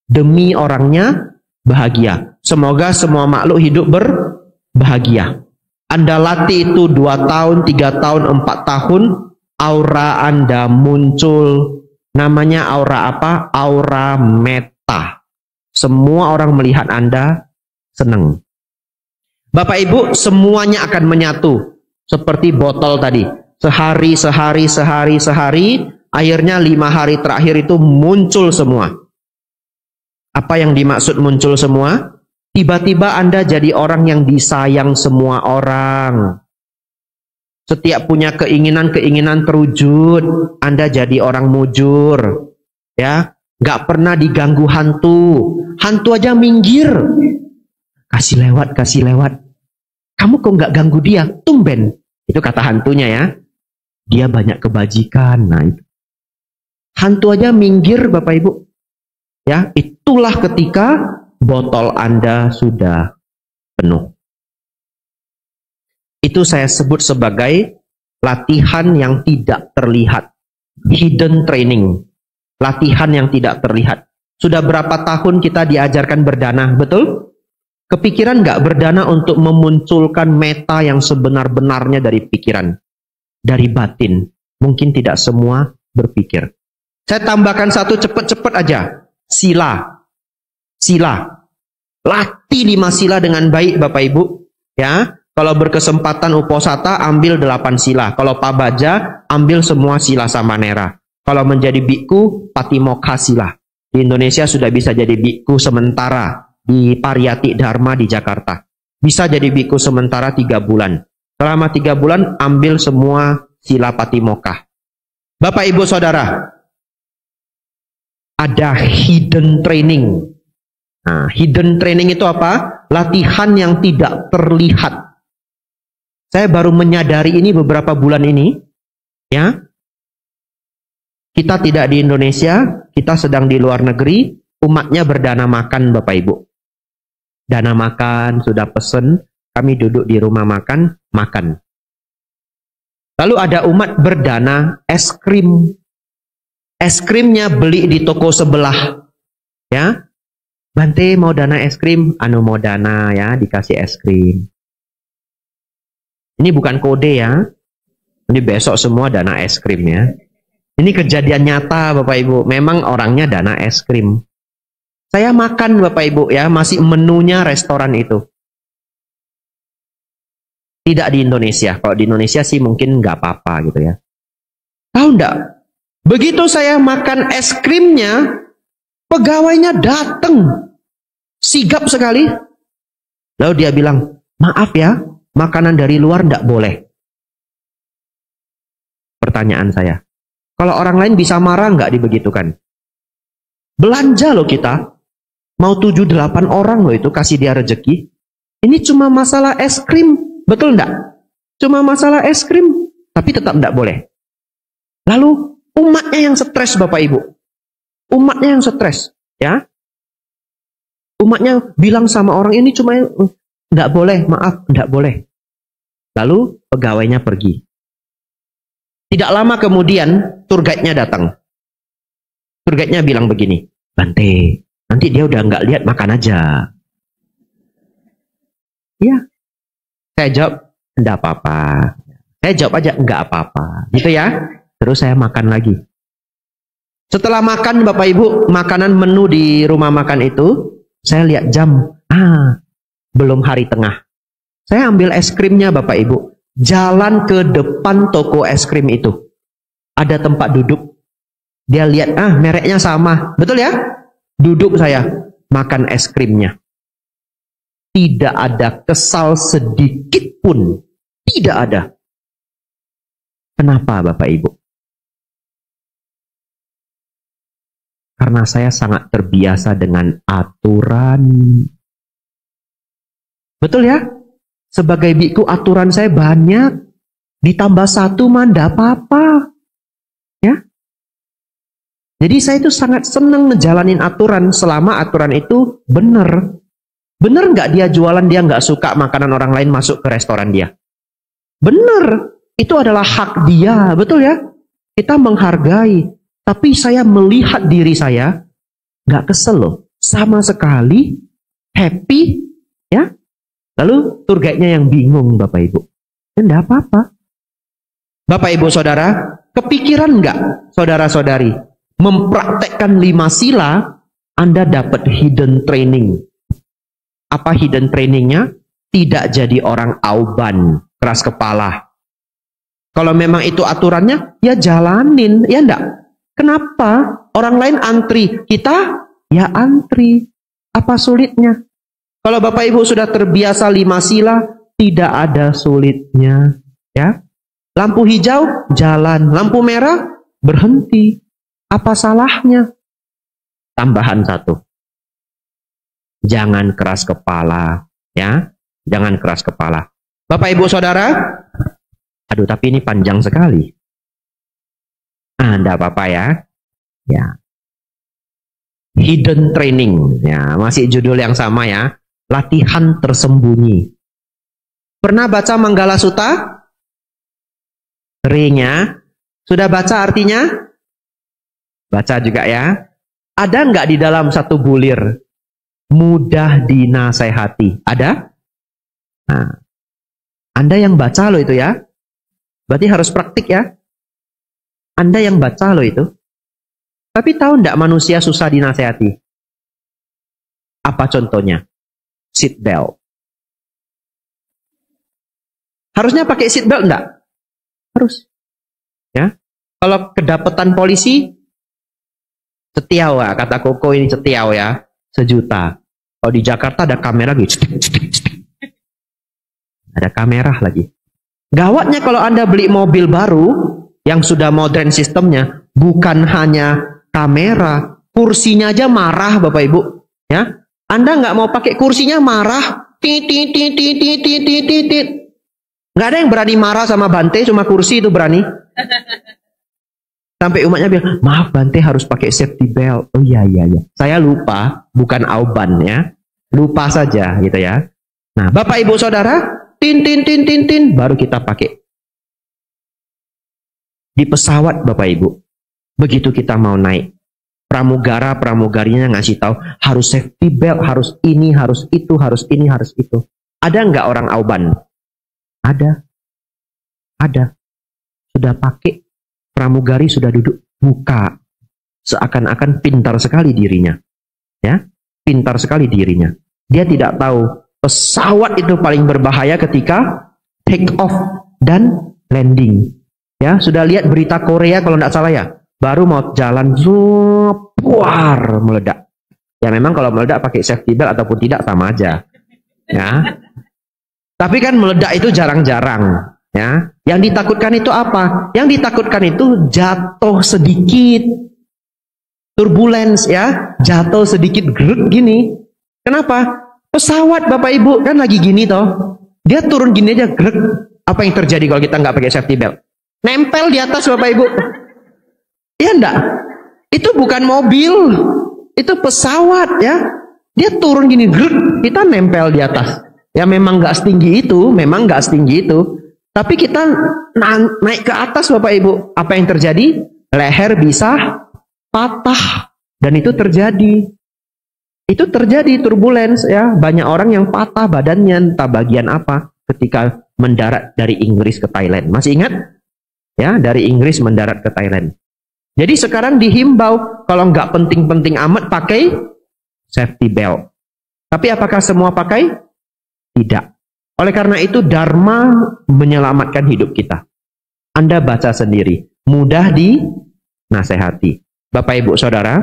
Demi orangnya bahagia. Semoga semua makhluk hidup berbahagia. Anda latih itu 2 tahun, 3 tahun, 4 tahun, aura Anda muncul. Namanya aura apa? Aura meta. Semua orang melihat Anda senang. Bapak Ibu, semuanya akan menyatu. Seperti botol tadi. Sehari, akhirnya 5 hari terakhir itu muncul semua. Apa yang dimaksud muncul semua? Tiba-tiba Anda jadi orang yang disayang semua orang. Setiap punya keinginan terwujud. Anda jadi orang mujur. Ya, nggak pernah diganggu hantu. Hantu aja minggir. Kasih lewat. Kamu kok nggak ganggu dia? Tumben. Itu kata hantunya ya. Dia banyak kebajikan. Nah, itu. Hantu aja minggir, Bapak Ibu. Ya, itulah ketika botol Anda sudah penuh. Itu saya sebut sebagai latihan yang tidak terlihat. Hidden training. Latihan yang tidak terlihat. Sudah berapa tahun kita diajarkan berdana, betul? Kepikiran nggak berdana untuk memunculkan meta yang sebenar-benarnya dari pikiran? Dari batin. Mungkin tidak semua berpikir. Saya tambahkan satu cepet-cepet aja. Sila. Latih 5 sila dengan baik Bapak Ibu. Ya. Kalau berkesempatan uposata, ambil 8 sila. Kalau pabaja, ambil semua sila samanera. Kalau menjadi biku, patimokkha sila. Di Indonesia sudah bisa jadi biku sementara. Di Pariyati Dharma di Jakarta. Bisa jadi biku sementara 3 bulan. Selama 3 bulan, ambil semua sila patimokkha. Bapak Ibu Saudara, ada hidden training. Nah, hidden training itu apa? Latihan yang tidak terlihat. Saya baru menyadari ini beberapa bulan ini. Ya, kita tidak di Indonesia, kita sedang di luar negeri, umatnya berdana makan Bapak Ibu. Dana makan, sudah pesen, kami duduk di rumah makan. Lalu ada umat berdana es krim. Es krimnya beli di toko sebelah. Ya, Bante mau dana es krim? Anu mau dana ya, dikasih es krim. Ini bukan kode ya. Ini besok semua dana es krim ya. Ini kejadian nyata Bapak Ibu. Memang orangnya dana es krim. Saya makan Bapak Ibu ya, masih menunya restoran itu. Tidak di Indonesia. Kalau di Indonesia sih mungkin nggak apa-apa gitu ya. Tahu nggak? Begitu saya makan es krimnya, pegawainya datang. Sigap sekali. Lalu dia bilang, maaf ya, makanan dari luar nggak boleh. Pertanyaan saya. Kalau orang lain bisa marah nggak dibegitukan? Belanja loh kita. Mau 7-8 orang loh itu kasih dia rezeki. Ini cuma masalah es krim. Betul enggak? Cuma masalah es krim. Tapi tetap enggak boleh. Lalu umatnya yang stres Bapak Ibu. Umatnya yang stres. Ya. Umatnya bilang sama orang ini cuma enggak boleh. Maaf, enggak boleh. Lalu pegawainya pergi. Tidak lama kemudian tour guide-nya datang. Tour guide-nya bilang begini. Bante, nanti dia udah nggak lihat, makan aja. Ya, saya jawab enggak apa-apa. Saya jawab aja enggak apa-apa, gitu ya. Terus saya makan lagi. Setelah makan Bapak Ibu, makanan menu di rumah makan itu, saya lihat jam. Belum hari tengah. Saya ambil es krimnya Bapak Ibu. Jalan ke depan toko es krim itu. Ada tempat duduk. Dia lihat, mereknya sama. Betul ya? Duduk saya, makan es krimnya. Tidak ada kesal sedikit pun. Tidak ada. Kenapa Bapak Ibu? Karena saya sangat terbiasa dengan aturan. Betul ya? Sebagai biku aturan saya banyak. Ditambah satu mah enggak apa-apa. Ya? Jadi saya itu sangat senang ngejalanin aturan selama aturan itu benar. Benar nggak dia jualan, dia nggak suka makanan orang lain masuk ke restoran dia? Benar. Itu adalah hak dia. Betul ya? Kita menghargai. Tapi saya melihat diri saya nggak kesel loh. Sama sekali. Happy. Ya. Lalu tour guide-nya yang bingung Bapak Ibu. Enggak apa-apa. Bapak Ibu Saudara, kepikiran nggak saudara-saudari mempraktekkan 5 sila, Anda dapat hidden training. Apa hidden trainingnya? Tidak jadi orang auban, keras kepala. Kalau memang itu aturannya, ya jalanin, ya enggak? Kenapa? Orang lain antri, kita ya antri. Apa sulitnya? Kalau Bapak Ibu sudah terbiasa 5 sila, tidak ada sulitnya, ya. Lampu hijau, jalan. Lampu merah, berhenti. Apa salahnya? Tambahan 1. Jangan keras kepala, ya. Jangan keras kepala. Bapak Ibu Saudara, aduh tapi ini panjang sekali. Enggak apa-apa ya. Ya. Hidden training, ya, masih judul yang sama ya. Latihan tersembunyi. Pernah baca Manggala Sutta? Sering ya. Sudah baca artinya? Baca juga ya. Ada nggak di dalam satu bulir? Mudah dinasehati. Ada? Nah, Anda yang baca loh itu ya. Berarti harus praktik ya. Anda yang baca loh itu. Tapi tahu enggak manusia susah dinasehati? Apa contohnya? Seat belt. Harusnya pakai seat belt enggak? Harus. Ya. Kalau kedapatan polisi, setiau ya. Kata Koko ini setiau ya. 1 juta. Kalau di Jakarta ada kamera lagi. Ada kamera lagi. Gawatnya kalau Anda beli mobil baru yang sudah modern sistemnya, bukan hanya kamera, kursinya aja marah Bapak Ibu, ya. Anda nggak mau pakai kursinya marah, nggak ada yang berani marah sama Bante, cuma kursi itu berani. Sampai umatnya bilang, maaf Bante harus pakai safety belt. Oh iya iya iya, saya lupa, bukan auban ya, lupa saja gitu ya. Nah Bapak Ibu Saudara, tin, baru kita pakai. Di pesawat Bapak Ibu, begitu kita mau naik, pramugarinya ngasih tahu harus safety belt, harus ini, harus itu, harus ini, harus itu. Ada nggak orang auban? Ada. Sudah pakai, pramugari sudah duduk, buka. Seakan-akan pintar sekali dirinya. Ya, pintar sekali dirinya. Dia tidak tahu pesawat itu paling berbahaya ketika take off dan landing. Ya, sudah lihat berita Korea kalau tidak salah ya, baru mau jalan, puar, meledak. Ya memang kalau meledak pakai safety belt ataupun tidak sama aja. Ya. Tapi kan meledak itu jarang-jarang. Ya. Yang ditakutkan itu apa? Yang ditakutkan itu jatuh sedikit, turbulence ya, jatuh sedikit grut gini. Kenapa? Pesawat Bapak Ibu kan lagi gini toh, dia turun gini aja grut. Apa yang terjadi kalau kita nggak pakai safety belt? Nempel di atas Bapak Ibu. Iya enggak? Itu bukan mobil. Itu pesawat ya. Dia turun gini, grut, kita nempel di atas. Ya memang nggak setinggi itu, Tapi kita naik ke atas Bapak Ibu. Apa yang terjadi? Leher bisa patah. Dan itu terjadi. Itu terjadi turbulence ya. Banyak orang yang patah badannya, entah bagian apa ketika mendarat dari Inggris ke Thailand. Masih ingat? ya, dari Inggris mendarat ke Thailand. Jadi sekarang dihimbau kalau nggak penting-penting amat pakai safety belt. Tapi apakah semua pakai? Tidak. Oleh karena itu Dharma menyelamatkan hidup kita. Anda baca sendiri, mudah dinasehati. Bapak Ibu Saudara,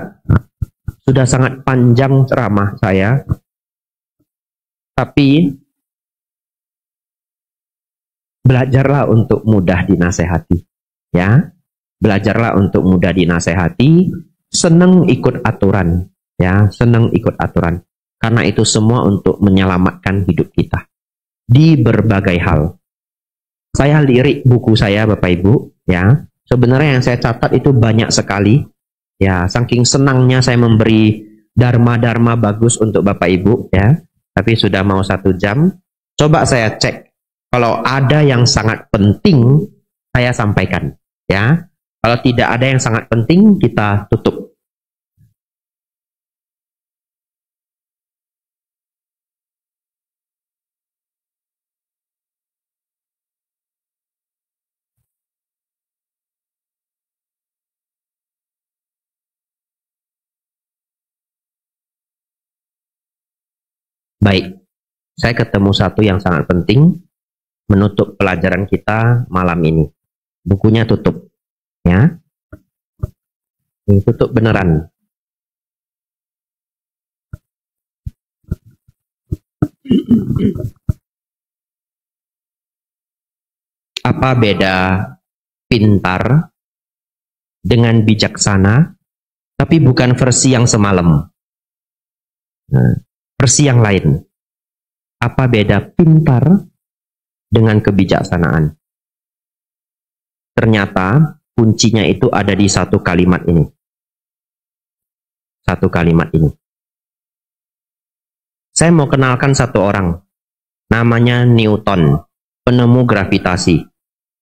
sudah sangat panjang ceramah saya, tapi belajarlah untuk mudah dinasehati, ya. Belajarlah untuk mudah dinasehati, senang ikut aturan, ya, senang ikut aturan. Karena itu semua untuk menyelamatkan hidup kita di berbagai hal. Saya lirik buku saya, Bapak Ibu, ya. Sebenarnya yang saya catat itu banyak sekali, ya. Saking senangnya saya memberi dharma-dharma bagus untuk Bapak Ibu, ya. Tapi sudah mau 1 jam. Coba saya cek. Kalau ada yang sangat penting, saya sampaikan, ya. Kalau tidak ada yang sangat penting, kita tutup. Baik, saya ketemu satu yang sangat penting menutup pelajaran kita malam ini. Bukunya tutup, ya. Ini tutup beneran. Apa beda pintar dengan bijaksana, tapi bukan versi yang semalam. Nah, versi yang lain. Apa beda pintar dengan kebijaksanaan? Ternyata kuncinya itu ada di satu kalimat ini. Satu kalimat ini. Saya mau kenalkan satu orang. Namanya Newton, penemu gravitasi.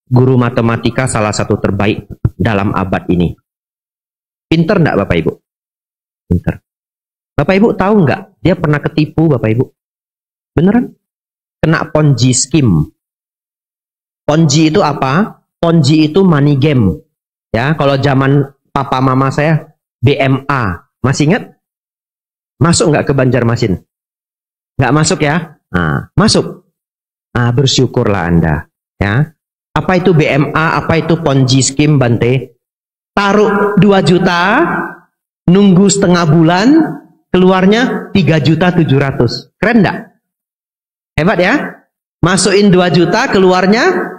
Guru matematika salah satu terbaik dalam abad ini. Pinter enggak Bapak Ibu? Pinter. Bapak Ibu tahu nggak? Dia pernah ketipu Bapak Ibu. Beneran? Kena Ponzi scheme. Ponzi itu apa? Ponzi itu money game. Ya, kalau zaman papa mama saya BMA. Masih ingat? Masuk nggak ke Banjarmasin? Nggak masuk ya? Nah, masuk. Nah, bersyukurlah Anda. Ya. Apa itu BMA? Apa itu Ponzi scheme, Bante? Taruh 2 juta, nunggu setengah bulan, keluarnya 3.700.000. Keren enggak? Hebat ya? Masukin 2 juta, keluarnya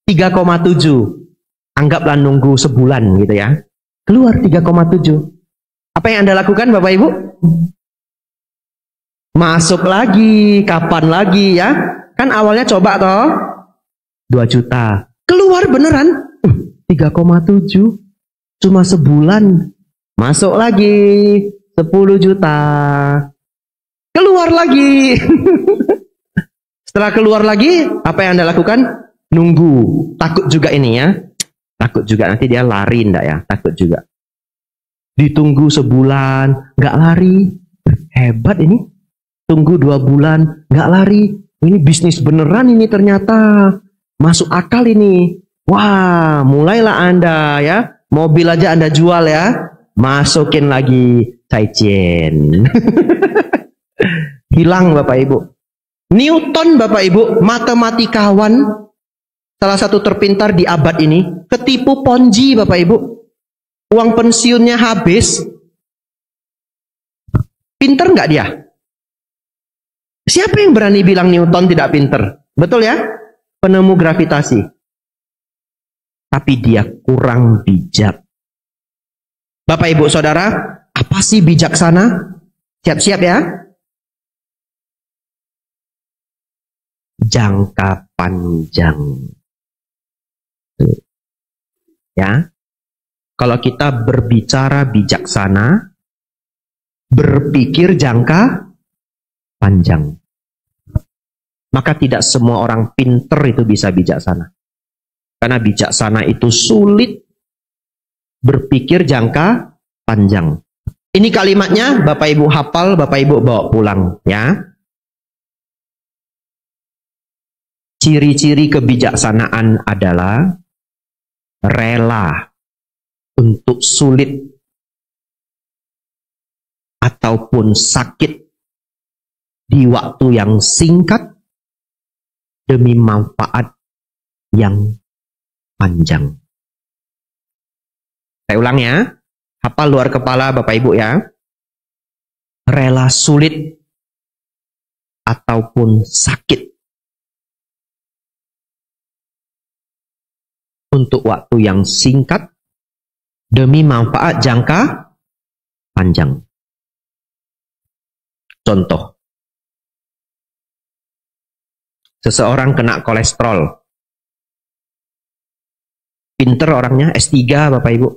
3,7. Anggaplah nunggu sebulan gitu ya. Keluar 3,7. Apa yang Anda lakukan Bapak Ibu? Masuk lagi, kapan lagi ya? Kan awalnya coba toh 2 juta. Keluar beneran 3,7. Cuma sebulan. Masuk lagi 10 juta. Keluar lagi. Setelah keluar lagi, apa yang Anda lakukan? Nunggu. Takut juga ini ya. Takut juga nanti dia lari enggak ya? Takut juga. Ditunggu sebulan, nggak lari. Hebat ini. Tunggu 2 bulan, nggak lari. Ini bisnis beneran ini ternyata. Masuk akal ini. Wah, mulailah Anda ya. Mobil aja Anda jual ya. Masukin lagi caicien. Hilang Bapak Ibu. Newton Bapak Ibu, matematikawan salah satu terpintar di abad ini, ketipu Ponzi Bapak Ibu. Uang pensiunnya habis. Pinter nggak dia? Siapa yang berani bilang Newton tidak pinter? Betul ya? Penemu gravitasi. Tapi dia kurang bijak. Bapak Ibu Saudara, apa sih bijaksana? Siap-siap ya. Jangka panjang. Ya. Kalau kita berbicara bijaksana, berpikir jangka panjang. Maka tidak semua orang pinter itu bisa bijaksana. Karena bijaksana itu sulit berpikir jangka panjang. Ini kalimatnya Bapak Ibu hafal, Bapak Ibu bawa pulang ya. Ciri-ciri kebijaksanaan adalah rela untuk sulit ataupun sakit di waktu yang singkat demi manfaat yang panjang. Saya ulang ya, hafal luar kepala Bapak Ibu ya. Rela sulit ataupun sakit untuk waktu yang singkat demi manfaat jangka panjang. Contoh, seseorang kena kolesterol. Pinter orangnya, S3 Bapak Ibu.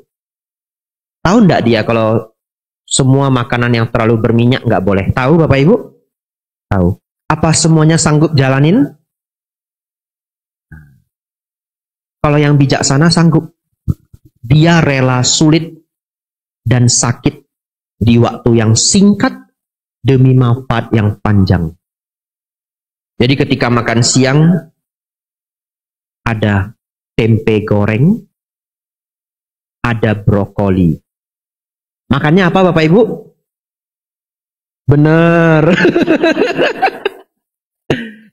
Tahu enggak dia kalau semua makanan yang terlalu berminyak nggak boleh? Tahu Bapak Ibu? Tahu. Apa semuanya sanggup jalanin? Kalau yang bijaksana sanggup. Dia rela sulit dan sakit di waktu yang singkat demi manfaat yang panjang. Jadi ketika makan siang ada tempe goreng, ada brokoli. Makannya apa Bapak Ibu? Bener.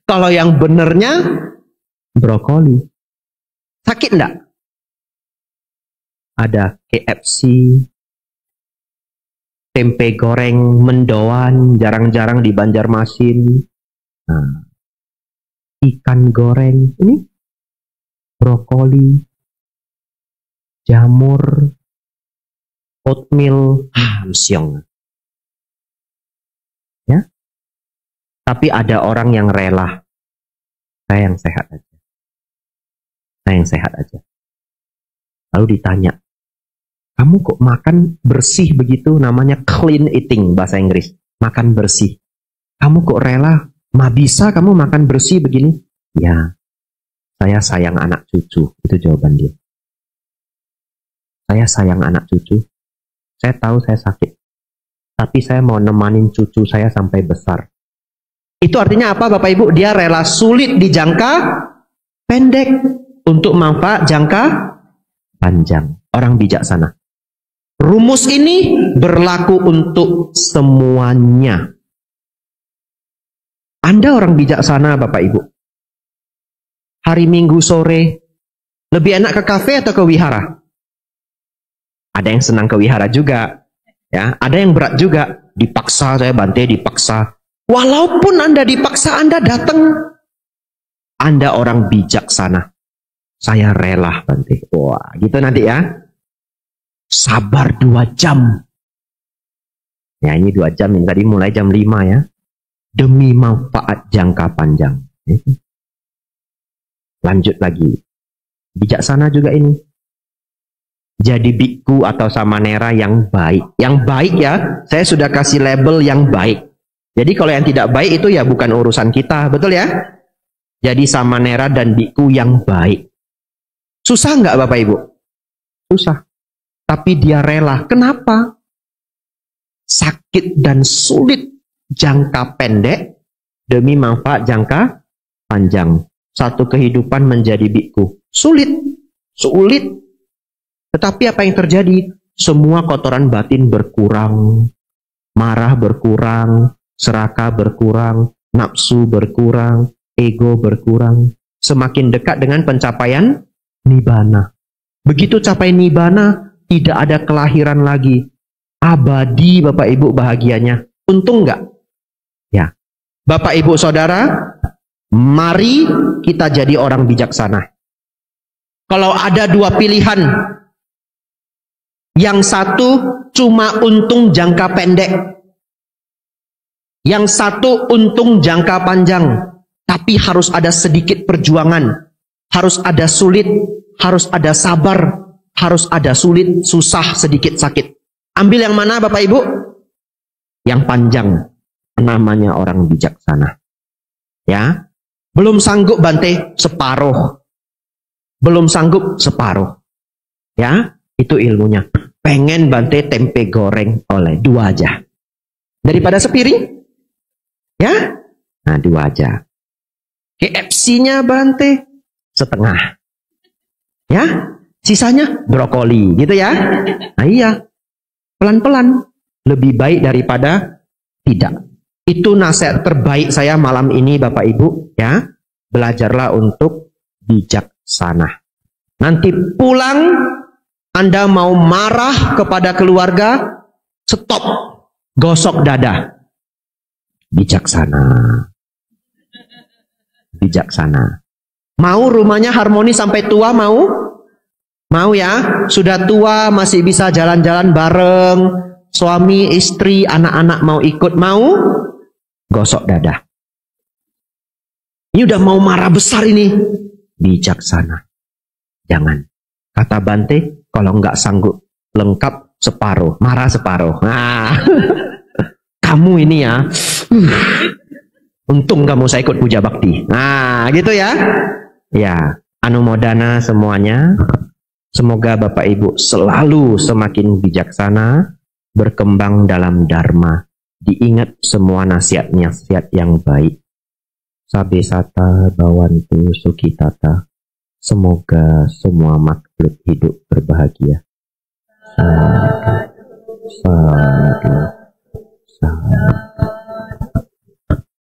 Kalau yang benernya brokoli. Sakit enggak? Ada KFC, tempe goreng mendoan, jarang-jarang di Banjarmasin. Nah, ikan goreng, ini brokoli, jamur, oatmeal, siang. Ya, tapi ada orang yang rela. Saya yang sehat aja. Saya yang sehat aja. Lalu ditanya, kamu kok makan bersih begitu? Namanya clean eating bahasa Inggris. Makan bersih. Kamu kok rela? Bisa kamu makan bersih begini? Ya, saya sayang anak cucu. Itu jawaban dia. Saya sayang anak cucu. Saya tahu saya sakit. Tapi saya mau nemanin cucu saya sampai besar. Itu artinya apa Bapak Ibu? Dia rela sulit di jangka pendek untuk manfaat jangka panjang. Orang bijaksana. Rumus ini berlaku untuk semuanya. Anda orang bijaksana Bapak Ibu. Hari Minggu sore, lebih enak ke kafe atau ke wihara? Ada yang senang ke wihara juga. Ya, ada yang berat juga. Dipaksa, saya Bante dipaksa. Walaupun Anda dipaksa, Anda datang. Anda orang bijaksana. Saya rela Bante. Wah, gitu nanti ya. Sabar 2 jam. Ya, ini 2 jam. Ini tadi mulai jam 5 ya. Demi manfaat jangka panjang. Lanjut lagi. Bijaksana juga ini. Jadi biku atau samanera yang baik. Yang baik ya, saya sudah kasih label yang baik. Jadi kalau yang tidak baik itu ya bukan urusan kita. Betul ya? Jadi samanera dan biku yang baik. Susah nggak Bapak Ibu? Susah. Tapi dia rela. Kenapa? Sakit dan sulit jangka pendek demi manfaat jangka panjang. Satu kehidupan menjadi biku. Sulit. Sulit. Tetapi apa yang terjadi? Semua kotoran batin berkurang. Marah berkurang. Serakah berkurang. Nafsu berkurang. Ego berkurang. Semakin dekat dengan pencapaian Nibbana. Begitu capai Nibbana, tidak ada kelahiran lagi. Abadi Bapak Ibu bahagianya. Untung nggak? Ya. Bapak Ibu Saudara, mari kita jadi orang bijaksana. Kalau ada 2 pilihan, yang satu cuma untung jangka pendek, yang satu untung jangka panjang, tapi harus ada sedikit perjuangan, harus ada sulit, harus ada sabar, harus ada sulit, susah, sedikit sakit. Ambil yang mana Bapak Ibu? Yang panjang. Namanya orang bijaksana. Ya. Belum sanggup Bante, separuh. Belum sanggup, separuh. Ya, itu ilmunya. Pengen Bante tempe goreng oleh 2 aja. Daripada sepiring? Ya. Nah, 2 aja. KFC-nya Bante setengah. Ya. sisanya brokoli, gitu ya. Nah iya, pelan-pelan, lebih baik daripada tidak. Itu nasihat terbaik saya malam ini Bapak Ibu, ya. Belajarlah untuk bijaksana. Nanti pulang, Anda mau marah kepada keluarga, stop, gosok dada. Bijaksana. Bijaksana. Mau rumahnya harmonis sampai tua, mau? Mau ya? Sudah tua masih bisa jalan-jalan bareng, suami, istri, anak-anak mau ikut, mau? Gosok dada. Ini udah mau marah besar ini. Bijaksana. Jangan. Kata Bante, kalau nggak sanggup lengkap separuh, marah separuh. Nah, kamu ini ya, untung kamu saya ikut puja bakti. Nah, gitu ya. Ya, anumodana semuanya. Semoga Bapak Ibu selalu semakin bijaksana, berkembang dalam dharma. Diingat semua nasihat-nasihat yang baik. Sabe sata bawantu sukitata. Semoga semua makhluk hidup berbahagia. Sadu.